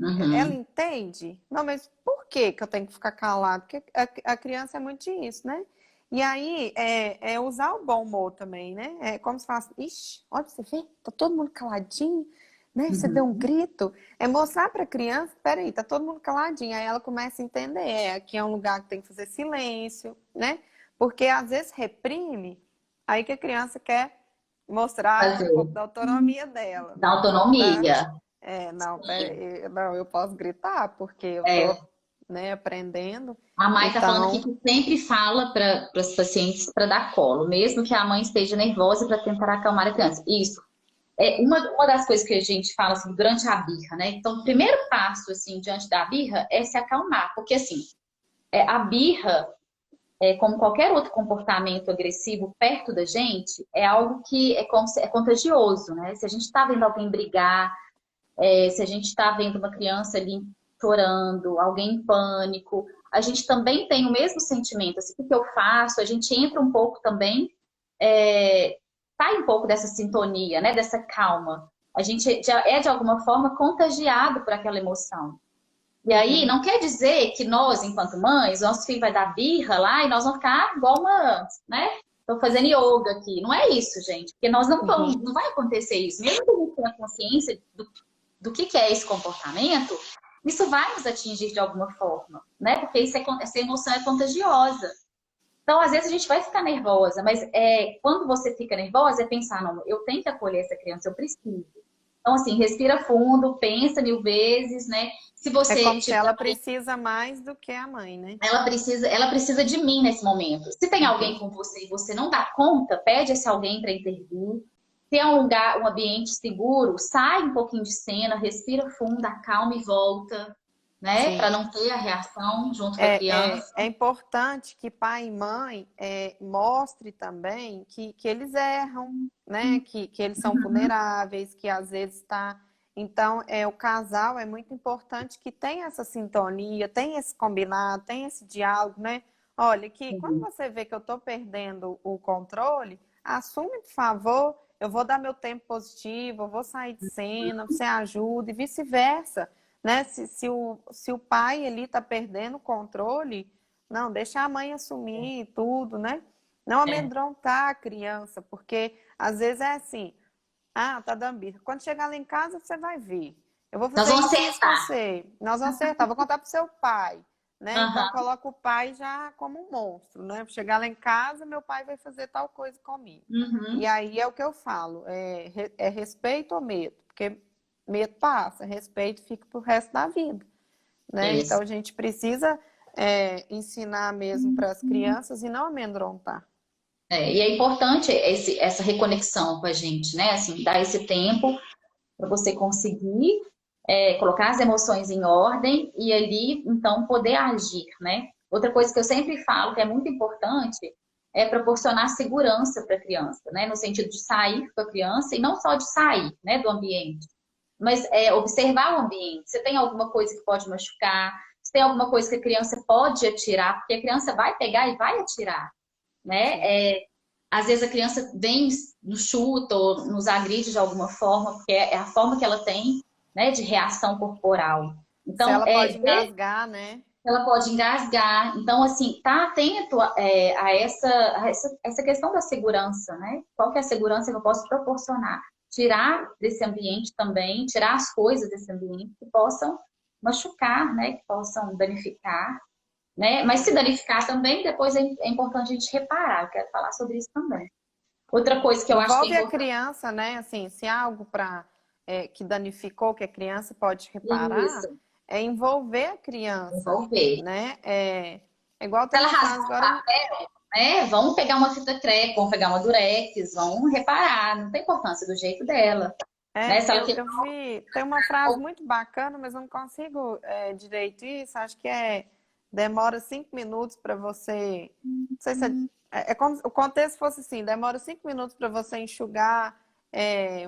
Ela Uhum. entende? Não, mas por que que eu tenho que ficar calado? Porque a criança é muito disso, né? E aí, é usar o bom humor também, né? É como se falasse, ixi, olha, você vê, tá todo mundo caladinho, né? Você deu um Uhum. grito. É mostrar pra criança, peraí, tá todo mundo caladinho. Aí ela começa a entender, aqui é um lugar que tem que fazer silêncio, né? Porque às vezes reprime, aí que a criança quer mostrar um Fazer pouco da autonomia dela, da né? Um pouco da autonomia. não, não, eu posso gritar porque eu tô, É, né, aprendendo. a Mai está falando aqui Então, que sempre fala para os pacientes para dar colo, mesmo que a mãe esteja nervosa para tentar acalmar a criança. Isso. É uma das coisas que a gente fala assim, durante a birra, né? Então, o primeiro passo assim diante da birra é se acalmar, porque assim, a birra, como qualquer outro comportamento agressivo perto da gente, é algo que é contagioso, né? Se a gente está vendo alguém brigar, se a gente está vendo uma criança ali chorando, alguém em pânico, a gente também tem o mesmo sentimento. Assim, o que eu faço? A gente entra um pouco também, sai um pouco dessa sintonia, né? Dessa calma. A gente já é de alguma forma contagiado por aquela emoção. E aí, uhum, não quer dizer que nós, enquanto mães, nosso filho vai dar birra lá e nós vamos ficar igual uma, né? Estou fazendo yoga aqui. Não é isso, gente. Porque nós não vamos, uhum, não vai acontecer isso. Mesmo que a gente tenha consciência do que é esse comportamento, isso vai nos atingir de alguma forma, né? Porque essa emoção é contagiosa. Então, às vezes, a gente vai ficar nervosa, mas quando você fica nervosa, é pensar, não, eu tenho que acolher essa criança, eu preciso. Então, assim, respira fundo, pensa 1000 vezes, né? Se é você como se tiver ela alguém, precisa mais do que a mãe, né? ela precisa de mim nesse momento. Se tem alguém Uhum, com você e você não dá conta, pede esse alguém para intervir, Se é um lugar, um ambiente seguro, sai um pouquinho de cena, respira fundo, acalma e volta, né? Para Sim. não ter a reação junto com a criança. É importante que pai e mãe mostre também que eles erram, né? Que eles são Uhum. vulneráveis, que às vezes está. Então, o casal é muito importante que tenha essa sintonia, tenha esse combinado, tenha esse diálogo, né? Olha, que quando você vê que eu estou perdendo o controle, assume, por favor, eu vou dar meu tempo positivo, eu vou sair de cena, você ajuda e vice-versa, né? Se o pai ali tá perdendo o controle, não, deixa a mãe assumir tudo, né? Não É. amedrontar a criança, porque às vezes é assim, tá dando birra. Quando chegar lá em casa, você vai ver. Eu vou Nós fazer vamos isso e isso com acertar. você. Nós vamos acertar, vou contar pro seu pai, né? Então Aham. coloca o pai já como um monstro, né? Chegar lá em casa, meu pai vai fazer tal coisa comigo. E Uhum. aí é o que eu falo, é respeito ou medo? Porque medo passa, respeito fica pro resto da vida, né? Então Isso. a gente precisa ensinar mesmo para as crianças e não amedrontar. E é importante essa reconexão com a gente, né? Assim, dar esse tempo para você conseguir colocar as emoções em ordem e ali, então, poder agir, né? Outra coisa que eu sempre falo que é muito importante é proporcionar segurança para a criança, né? No sentido de sair com a criança e não só de sair, né, do ambiente, mas observar o ambiente. Se tem alguma coisa que pode machucar, se tem alguma coisa que a criança pode atirar, porque a criança vai pegar e vai atirar, né? Sim. Às vezes a criança vem, nos chuta ou nos agride de alguma forma, porque é a forma que ela tem, né, de reação corporal. Se Então, ela pode ver engasgar, né? que ela pode engasgar. Então, assim, tá atento a essa questão da segurança, né? Qual que é a segurança que eu posso proporcionar? Tirar desse ambiente também, tirar as coisas desse ambiente que possam machucar, né? Que possam danificar, né? Mas se Sim. danificar também, depois é importante a gente reparar. Eu quero falar sobre isso também. Outra coisa que eu acho que é Envolve a importante criança, né? Assim, se há algo que danificou, que a criança pode é reparar, isso, é envolver a criança, envolver. né? É igual Se tem ela uma frase rasgar o agora. papel, né? Vão pegar uma fita crepe, vão pegar uma durex, vão reparar. Não tem importância do jeito dela, né? Se ela Eu quebrou, vi, tem uma frase muito bacana, mas eu não consigo direito isso. Acho que demora 5 minutos para você. Não sei se é como se o contexto fosse assim: demora 5 minutos para você enxugar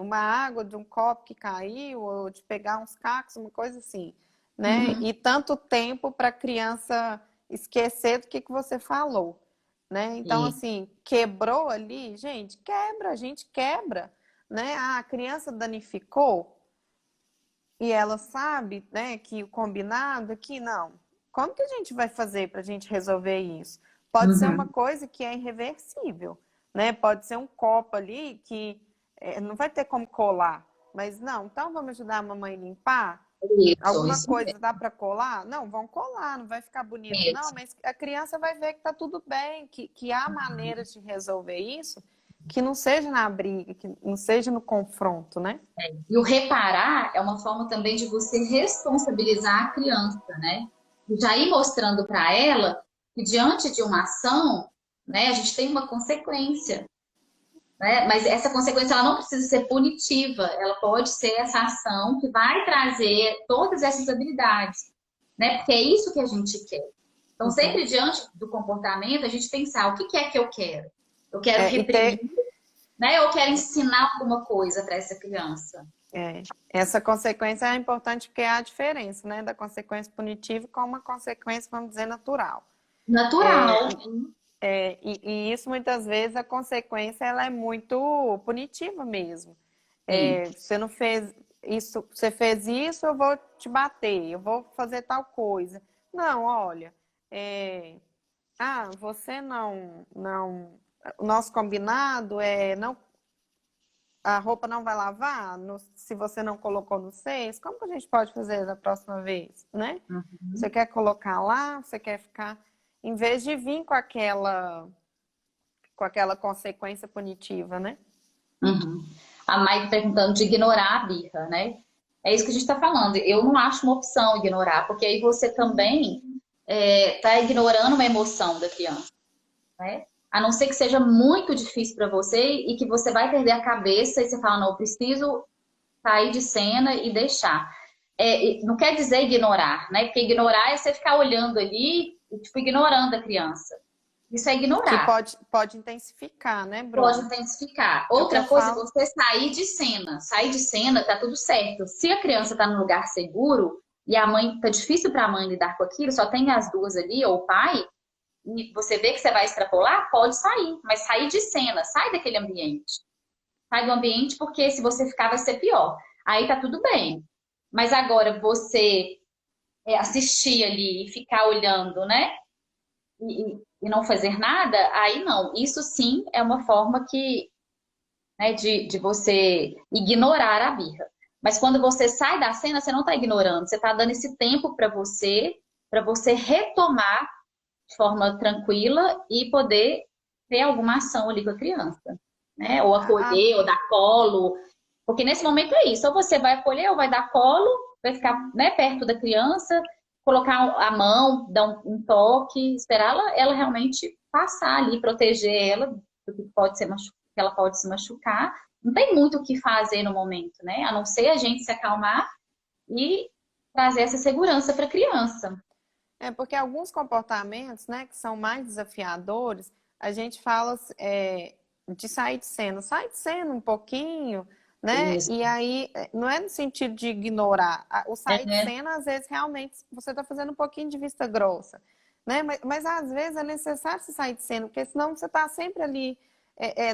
uma água de um copo que caiu, ou de pegar uns cacos, uma coisa assim, né? uhum, E tanto tempo para a criança esquecer do que você falou, né? Então, e, assim, quebrou ali, gente, quebra, a gente quebra, né? A criança danificou e ela sabe, né, que o combinado aqui não. Como que a gente vai fazer para a gente resolver isso? Pode ser uma uhum, coisa que é irreversível, né? Pode ser um copo ali que não vai ter como colar, mas não. Então vamos ajudar a mamãe a limpar? Alguma isso coisa dá para colar? Não, vão colar, não vai ficar bonito, não, mesmo. mas a criança vai ver que tá tudo bem, que há maneiras de resolver isso, que não seja na briga, que não seja no confronto, né? E o reparar é uma forma também de você responsabilizar a criança, né? E já ir mostrando para ela que diante de uma ação, né, a gente tem uma consequência, né? Mas essa consequência ela não precisa ser punitiva, ela pode ser essa ação que vai trazer todas essas habilidades, né? Porque é isso que a gente quer. Então, Uhum. sempre diante do comportamento, a gente pensar o que que é que eu quero? Eu quero E reprimir, ter né? Ou eu quero ensinar alguma coisa para essa criança? essa consequência é importante porque há a diferença, né, da consequência punitiva com uma consequência, vamos dizer, natural. Natural. E isso muitas vezes a consequência ela é muito punitiva mesmo. Sim. Você não fez isso, você fez isso, eu vou te bater, eu vou fazer tal coisa. Não, olha, é, você não, o nosso combinado é não, a roupa não vai lavar se você não colocou no cesto. Como que a gente pode fazer da próxima vez, né? Você Uhum. quer colocar lá, você quer ficar, em vez de vir com aquela consequência punitiva, né? Uhum. A Mai perguntando de ignorar a birra, né? É isso que a gente está falando. Eu não acho uma opção ignorar, porque aí você também está ignorando uma emoção da criança, né? a não ser que seja muito difícil para você e que você vai perder a cabeça e você fala, não, eu preciso sair de cena e deixar. Não quer dizer ignorar, né? Porque ignorar é você ficar olhando ali e, tipo, ignorando a criança. Isso é Que ignorar. pode intensificar, né, Pode Bruna? intensificar. É o que Outra eu coisa é falo. você sair de cena. Sair de cena, tá tudo certo. Se a criança tá num lugar seguro e a mãe, tá difícil para a mãe lidar com aquilo, só tem as duas ali, ou o pai, e você vê que você vai extrapolar, pode sair. Mas sair de cena, sai daquele ambiente. Sai do ambiente porque se você ficar vai ser pior. Aí tá tudo bem. Mas agora você assistir ali e ficar olhando, né? E não fazer nada, aí não. Isso sim é uma forma que, né, de você ignorar a birra. Mas quando você sai da cena, você não está ignorando, você está dando esse tempo para você retomar de forma tranquila e poder ter alguma ação ali com a criança, né? Ou acolher, ou dar colo. Porque nesse momento é isso, ou você vai acolher, ou vai dar colo, vai ficar, né, perto da criança, colocar a mão, dar um toque, esperar ela realmente passar ali, proteger ela do que pode ser que ela pode se machucar. Não tem muito o que fazer no momento, né? A não ser a gente se acalmar e trazer essa segurança para a criança. Porque alguns comportamentos, né, que são mais desafiadores, a gente fala de sair de cena. Sai de cena um pouquinho, né? Isso. E aí, não é no sentido de ignorar. O sair de É. cena, às vezes, realmente, você está fazendo um pouquinho de vista grossa, né? Mas às vezes é necessário você sair de cena, porque senão você está sempre ali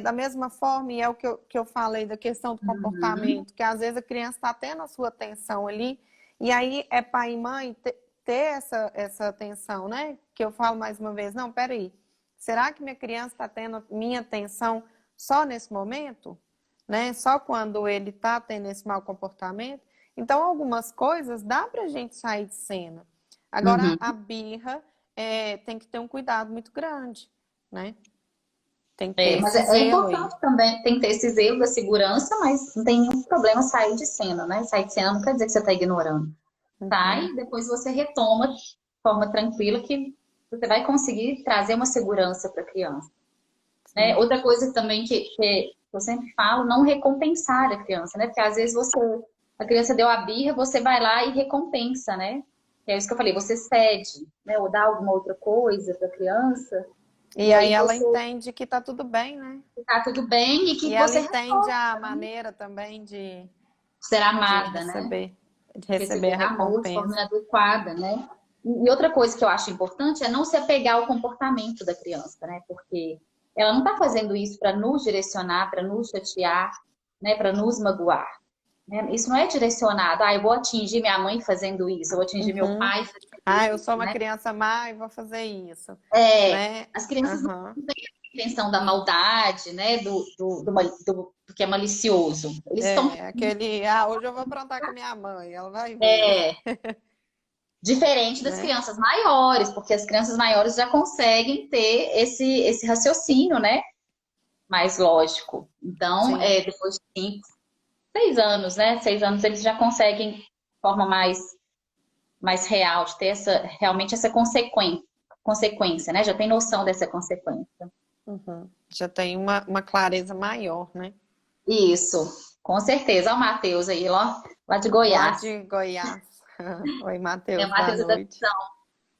da mesma forma, e é o que eu falei da questão do Uhum. comportamento, que às vezes a criança está tendo a sua atenção ali, e aí é pai e mãe ter essa atenção, né? Que eu falo mais uma vez, não, peraí, será que minha criança está tendo minha atenção só nesse momento? Né? Só quando ele está tendo esse mau comportamento? Então, algumas coisas dá para a gente sair de cena. Agora, Uhum. a birra tem que ter um cuidado muito grande, né? Tem que ter Mas esse é zelo aí. importante também, tem que ter esse zelo da segurança, mas não tem nenhum problema sair de cena, né? Sair de cena não quer dizer que você está ignorando. Uhum. Sai, depois você retoma de forma tranquila que você vai conseguir trazer uma segurança para a criança. Né? Sim. Outra coisa também que eu sempre falo, não recompensar a criança, né? Porque às vezes a criança deu a birra, você vai lá e recompensa, né? Que é isso que eu falei, você cede, né? Ou dá alguma outra coisa para a criança, E e aí aí ela você entende que tá tudo bem, né? tá tudo bem e E que ela você entende a maneira também ser de amada, né? receber, de receber a Receber amor de forma recompensa. inadequada, né? E outra coisa que eu acho importante é não se apegar ao comportamento da criança, né? Porque ela não está fazendo isso para nos direcionar, para nos chatear, né? Para nos magoar. Né? Isso não é direcionado. Ah, eu vou atingir minha mãe fazendo isso, eu vou atingir meu Uhum. pai fazendo Ah, eu sou isso, uma né? criança má e vou fazer isso, É, né? as crianças não Uhum. têm a intenção da maldade, né? Do que é malicioso. Eles estão Aquele, hoje eu vou aprontar com minha mãe, ela vai ver, é, diferente das né? crianças maiores, porque as crianças maiores já conseguem ter esse raciocínio, né? Mais lógico. Então, Sim. depois de 5, 6 anos, né? 6 anos eles já conseguem de forma mais real, de ter realmente essa consequência, né? Já tem noção dessa consequência. Uhum. Já tem uma clareza maior, né? Isso, com certeza. Olha o Matheus aí, ó, lá de Lá Goiás. de Goiás. Oi, É o Matheus, boa Matheus da noite.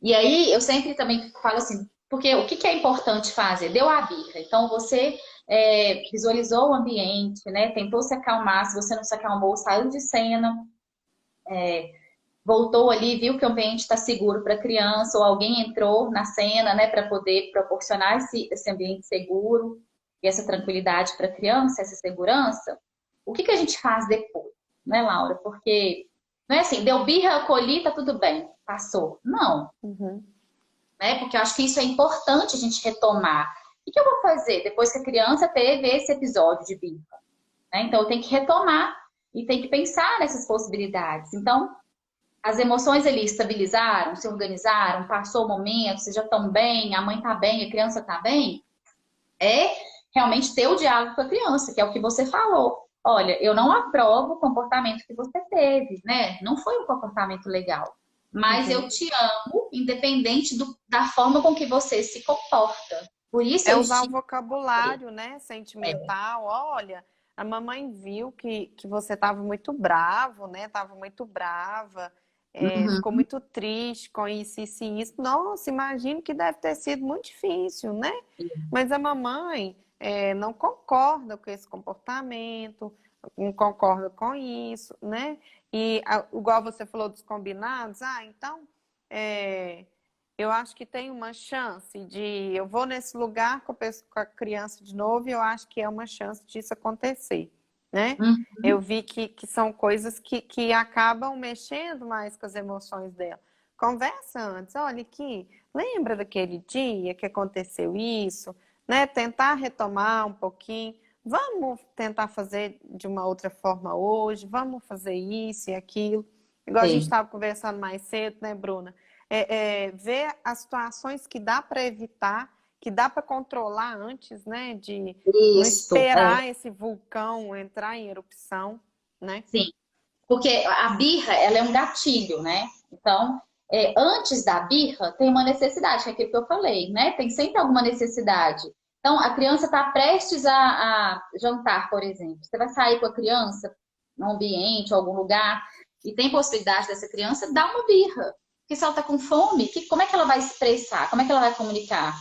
E aí, eu sempre também falo assim, porque o que é importante fazer? Deu a birra. Então, você visualizou o ambiente, né? Tentou se acalmar. Se você não se acalmou, saiu de cena, voltou ali, viu que o ambiente está seguro para a criança, ou alguém entrou na cena, né, para poder proporcionar esse ambiente seguro e essa tranquilidade para a criança, essa segurança. O que a gente faz depois, né, Laura? Porque não é assim, deu birra, acolhi, tá tudo bem, passou. Não, Uhum. né? Porque eu acho que isso é importante a gente retomar. O que eu vou fazer depois que a criança teve esse episódio de birra? Né? Então, eu tenho que retomar e tenho que pensar nessas possibilidades. Então, as emoções ali estabilizaram, se organizaram, passou o momento, vocês já estão bem, a mãe está bem, a criança está bem. É realmente ter o diálogo com a criança, que é o que você falou. Olha, eu não aprovo o comportamento que você teve, né? Não foi um comportamento legal. Mas eu Uhum. te amo, independente da forma com que você se comporta. Por isso É eu usar o estive. vocabulário, né, É. sentimental. Olha, a mamãe viu que você estava muito bravo, né? Estava muito brava, ficou Uhum. muito triste com isso e isso. Nossa, imagino que deve ter sido muito difícil, né? Mas a mamãe não concorda com esse comportamento, não concorda com isso, né? E igual você falou dos combinados, então é, eu acho que tem uma chance de eu vou nesse lugar com a criança de novo e eu acho que é uma chance disso acontecer, né? Eu Uhum. vi que são coisas que acabam mexendo mais com as emoções dela. Conversa antes, olha aqui, lembra daquele dia que aconteceu isso, né? Tentar retomar um pouquinho. Vamos tentar fazer de uma outra forma hoje, vamos fazer isso e aquilo. Igual a gente Sim. estava conversando mais cedo, né, Bruna? Ver as situações que dá para evitar, que dá para controlar antes, né? De não Isso, esperar esse vulcão entrar em erupção, né? sim. Porque a birra, ela é um gatilho, né? Então, antes da birra, tem uma necessidade, que é aquilo que eu falei, né? Tem sempre alguma necessidade. Então, a criança está prestes a jantar, por exemplo. Você vai sair com a criança num ambiente, algum lugar, e tem possibilidade dessa criança dar uma birra. Porque se ela está com fome, como é que ela vai expressar? Como é que ela vai comunicar?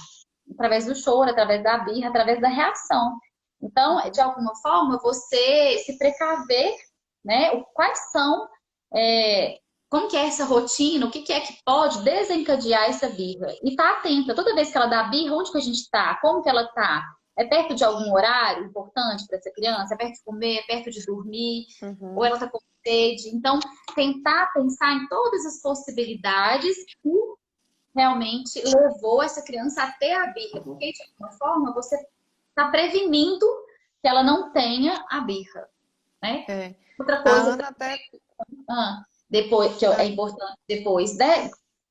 Através do choro, através da birra, através da reação. Então, de Uhum. alguma forma, você se precaver, né? Quais são, é, como que é essa rotina, o que que é que pode desencadear essa birra? E tá atenta, toda vez que ela dá birra, onde que a gente tá? Como que ela tá? É perto de algum horário importante para essa criança? É perto de comer? É perto de dormir? Ou Uhum. ela tá com sede? Então, tentar pensar em todas as possibilidades que realmente levou essa criança até a birra, porque de alguma forma você está prevenindo que ela não tenha a birra, né? É. Outra A coisa Ana até. depois que é a- importante depois, né,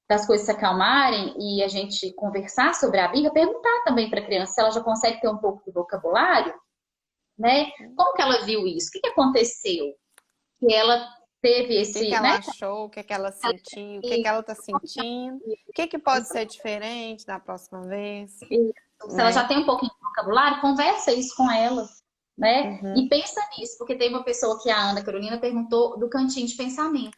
das coisas se acalmarem e a gente conversar sobre a birra, perguntar também para a criança se ela já consegue ter um pouco de vocabulário, né? Como que ela viu isso? O que que aconteceu? Que ela teve O que que esse, ela né? achou, o que que ela sentiu, o que que ela está sentindo, o que que pode ser diferente da próxima vez, Se ela já né? tem um pouquinho de vocabulário, conversa isso com ela, né? E Uhum. pensa nisso, porque tem uma pessoa que a Ana Carolina perguntou do cantinho de pensamento.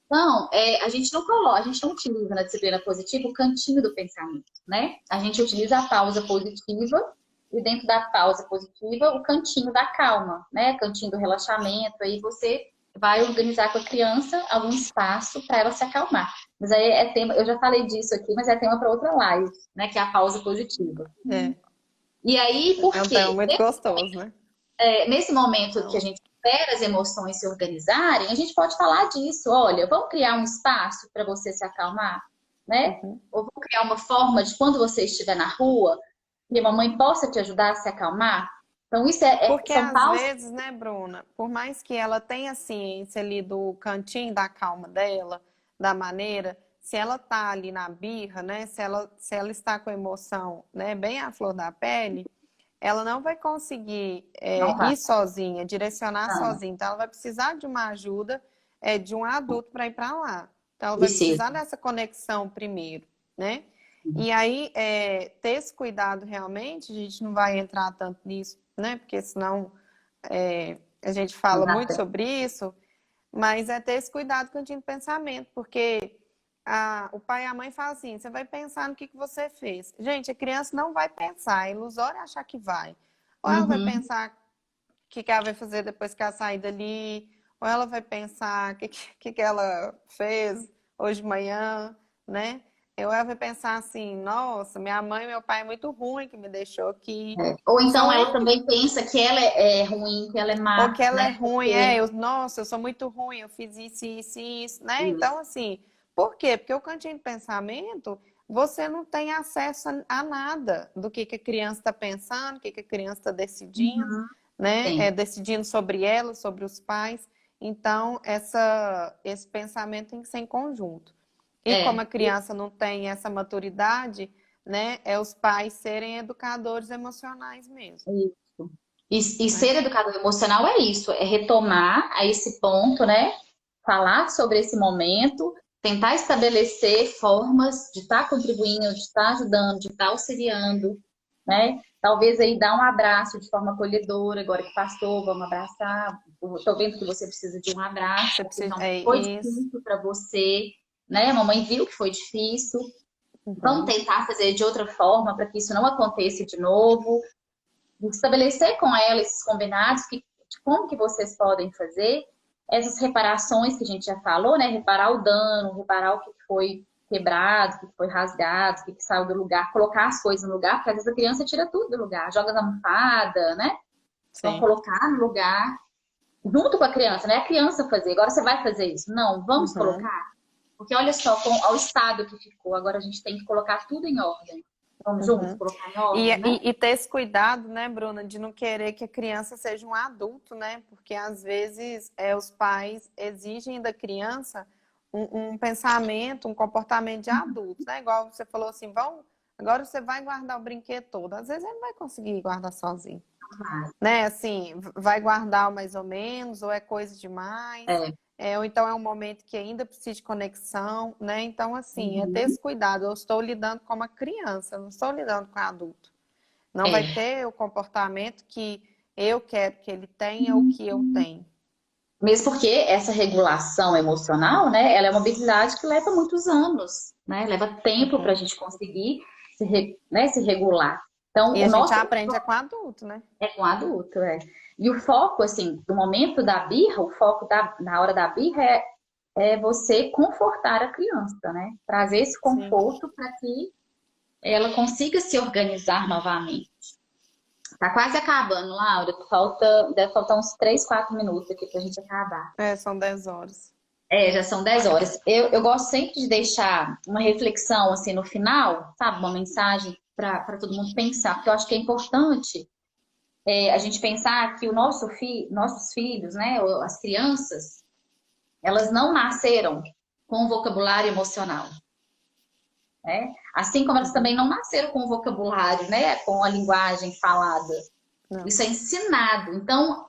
Então, a gente não coloca, a gente não utiliza na disciplina positiva o cantinho do pensamento, né? A gente utiliza a pausa positiva e dentro da pausa positiva o cantinho da calma, né? Cantinho do relaxamento. Aí você vai organizar com a criança algum espaço para ela se acalmar. Mas aí é tema, eu já falei disso aqui, mas é tema para outra live, né? Que é a pausa positiva. É. E aí, É por um tema quê? muito gostoso, né? Nesse momento que a Então, gente espera as emoções se organizarem, a gente pode falar disso. Olha, vamos criar um espaço para você se acalmar, né? uhum. Ou vamos criar uma forma de quando você estiver na rua, que a mamãe possa te ajudar a se acalmar. Então, isso Porque são às pausas. vezes, né, Bruna, por mais que ela tenha ciência ali do cantinho da calma dela, da maneira, se ela tá ali na birra, né, se ela está com a emoção, né, bem à flor da pele, ela não vai conseguir Não vai. ir sozinha, direcionar Não, sozinha. Então, ela vai precisar de uma ajuda de um adulto para ir para lá. Então, ela vai precisa. precisar dessa conexão primeiro, né? E aí, ter esse cuidado realmente, a gente não vai entrar tanto nisso, né? Porque senão a gente Não fala dá muito certo. sobre isso, mas é ter esse cuidado com o pensamento, porque o pai e a mãe falam assim, você vai pensar no que você fez. Gente, a criança não vai pensar, é ilusório achar que vai. Ou ela vai Uhum. pensar o que ela vai fazer depois que ela sair dali, ou ela vai pensar o que ela fez hoje de manhã, né? Ou ela vai pensar assim, nossa, minha mãe e meu pai é muito ruim que me deixou aqui. Ou então São ela N. também pensa que ela é ruim, que ela é Ou má, que ela é né? ruim, Porque nossa, eu sou muito ruim, eu fiz isso, isso, isso, né? isso. Então, assim, por quê? Porque o cantinho de pensamento, você não tem acesso a nada do que a criança está pensando, o que a criança está decidindo, Uhum. né? Sim. Decidindo sobre ela, sobre os pais. Então, esse pensamento tem que ser em conjunto. E como a É. criança não tem essa maturidade, né? É os pais serem educadores emocionais mesmo, Isso. E né? ser educador emocional é isso, é retomar a esse ponto, né? Falar sobre esse momento, tentar estabelecer formas de estar contribuindo, de estar ajudando, de estar auxiliando. né? Talvez aí dar um abraço de forma acolhedora, agora que passou, vamos abraçar. Estou vendo que você precisa de um abraço, Você porque precisa. realmente É foi isso. difícil para você, né? A mamãe viu que foi difícil. Vamos Uhum. tentar fazer de outra forma para que isso não aconteça de novo. Estabelecer com ela esses combinados, de como que vocês podem fazer essas reparações que a gente já falou, né? Reparar o dano, reparar o que foi quebrado, o que foi rasgado, o que saiu do lugar, colocar as coisas no lugar, porque às vezes a criança tira tudo do lugar, joga na almofada, né? Então, Sim. colocar no lugar, junto com a criança, não é a criança fazer, agora você vai fazer isso. Não, vamos Uhum. colocar. Porque olha só ao estado que ficou, agora a gente tem que colocar tudo em ordem. Vamos juntos Uhum. colocar em E, ordem, né? e ter esse cuidado, né, Bruna, de não querer que a criança seja um adulto, né? Porque às vezes os pais exigem da criança um pensamento, um comportamento de adulto, né? Igual você falou assim, agora você vai guardar o brinquedo todo. Às vezes ele não vai conseguir guardar sozinho, né? Assim, vai guardar mais ou menos, ou é coisa demais, É. ou então é um momento que ainda precisa de conexão, né? Então, assim, é ter Uhum. esse cuidado. Eu estou lidando com uma criança, não estou lidando com um adulto. Não vai É. ter o comportamento que eu quero que ele tenha ou que eu tenho. Mesmo porque essa regulação emocional, né, ela é uma habilidade que leva muitos anos, né? Leva tempo para a Uhum. gente conseguir né, se regular. Então, E o a gente nosso aprende com adulto, né? é com adulto, é. E o foco, assim, do momento da birra, o foco na hora da birra é você confortar a criança, né? Trazer esse Sim. conforto para que ela consiga se organizar novamente. Tá quase acabando, Laura. Deve faltar uns 3, 4 minutos aqui pra gente acabar. É, são 10 horas. É, já são 10 horas. Eu gosto sempre de deixar uma reflexão assim no final, sabe? Uma mensagem para todo mundo pensar, porque eu acho que é importante a gente pensar que nossos filhos, né, ou as crianças, elas não nasceram com vocabulário emocional, né? Assim como elas também Uhum. não nasceram com vocabulário, né, com a linguagem falada. Não. Isso é ensinado. Então,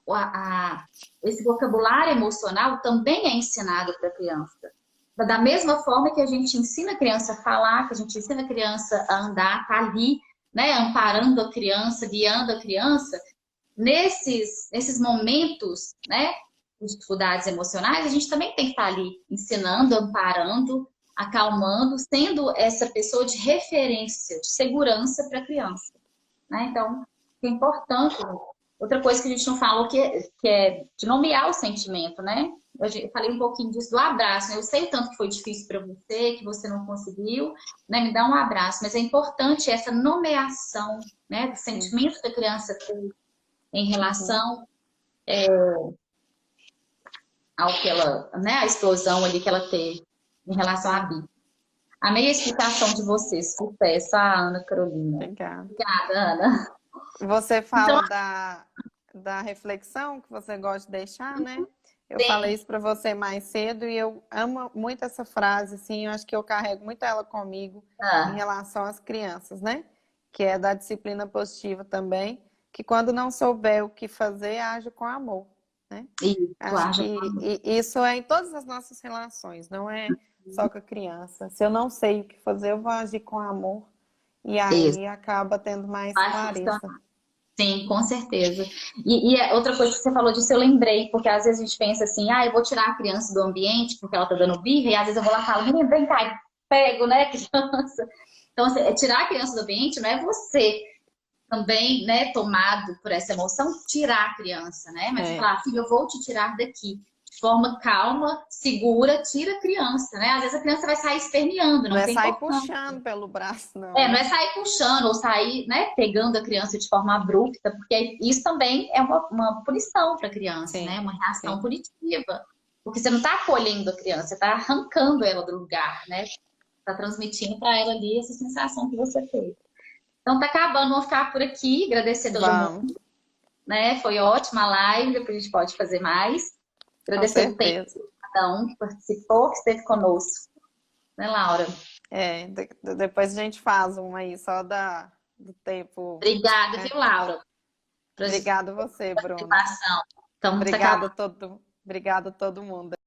esse vocabulário emocional também é ensinado para a criança. Da mesma forma que a gente ensina a criança a falar, que a gente ensina a criança a andar, tá ali, né, amparando a criança, guiando a criança, nesses momentos, né, de dificuldades emocionais, a gente também tem que estar ali ensinando, amparando, acalmando, sendo essa pessoa de referência, de segurança para a criança, né? Então, é importante. Outra coisa que a gente não falou que é de nomear o sentimento, né? Eu falei um pouquinho disso do abraço, né? Eu sei o tanto que foi difícil para você, que você não conseguiu, né? Me dá um abraço, mas é importante essa nomeação, né? Do Sim. sentimento que a criança tem em Uhum. relação ao que ela, né? A explosão ali que ela teve em relação à Sim. Bia. Amei a explicação de vocês. Sucesso, a Ana Carolina. Obrigada. Obrigada, Ana. Você Então, fala da reflexão que você gosta de deixar, né? Eu falei tem. isso para você mais cedo e eu amo muito essa frase, assim, eu acho que eu carrego muito ela comigo em Ah, relação às crianças, né? Que é da disciplina positiva também, que quando não souber o que fazer, age com amor, né? isso, Acho haja. que isso é em todas as nossas relações, não é só com a criança. Se eu não sei o que fazer, eu vou agir com amor e Isso. aí acaba tendo mais Vai clareza. funcionar. Sim, com certeza. Outra coisa que você falou disso, eu lembrei, porque às vezes a gente pensa assim, ah, eu vou tirar a criança do ambiente porque ela tá dando birra, e às vezes eu vou lá e falo, menina, vem cá, e pego, né, criança. Então, assim, tirar a criança do ambiente não é você também, né, tomado por essa emoção, tirar a criança, né? Mas É. falar, filho, eu vou te tirar daqui. De forma calma, segura, tira a criança, né? Às vezes a criança vai sair esperneando, Não não é tem sair importância. puxando pelo braço, não, Não é né? sair puxando ou sair, né, pegando a criança de forma abrupta, porque isso também é uma punição para a criança, né? Sim, Uma reação sim. punitiva. Porque você não está acolhendo a criança, você está arrancando ela do lugar, né? Está transmitindo para ela ali essa sensação que você teve. Então tá acabando, vamos ficar por aqui, agradecer a todo mundo, Vamos, né? Foi ótima a live, depois a gente pode fazer mais. com Agradecer o tempo certeza. de cada um que participou, que esteve conosco, né, Laura? É, depois a gente faz uma aí só do tempo. Obrigada, Né? viu, Laura, pela Obrigada a você, Bruna. participação. Então, tá acabando. Obrigada a todo mundo.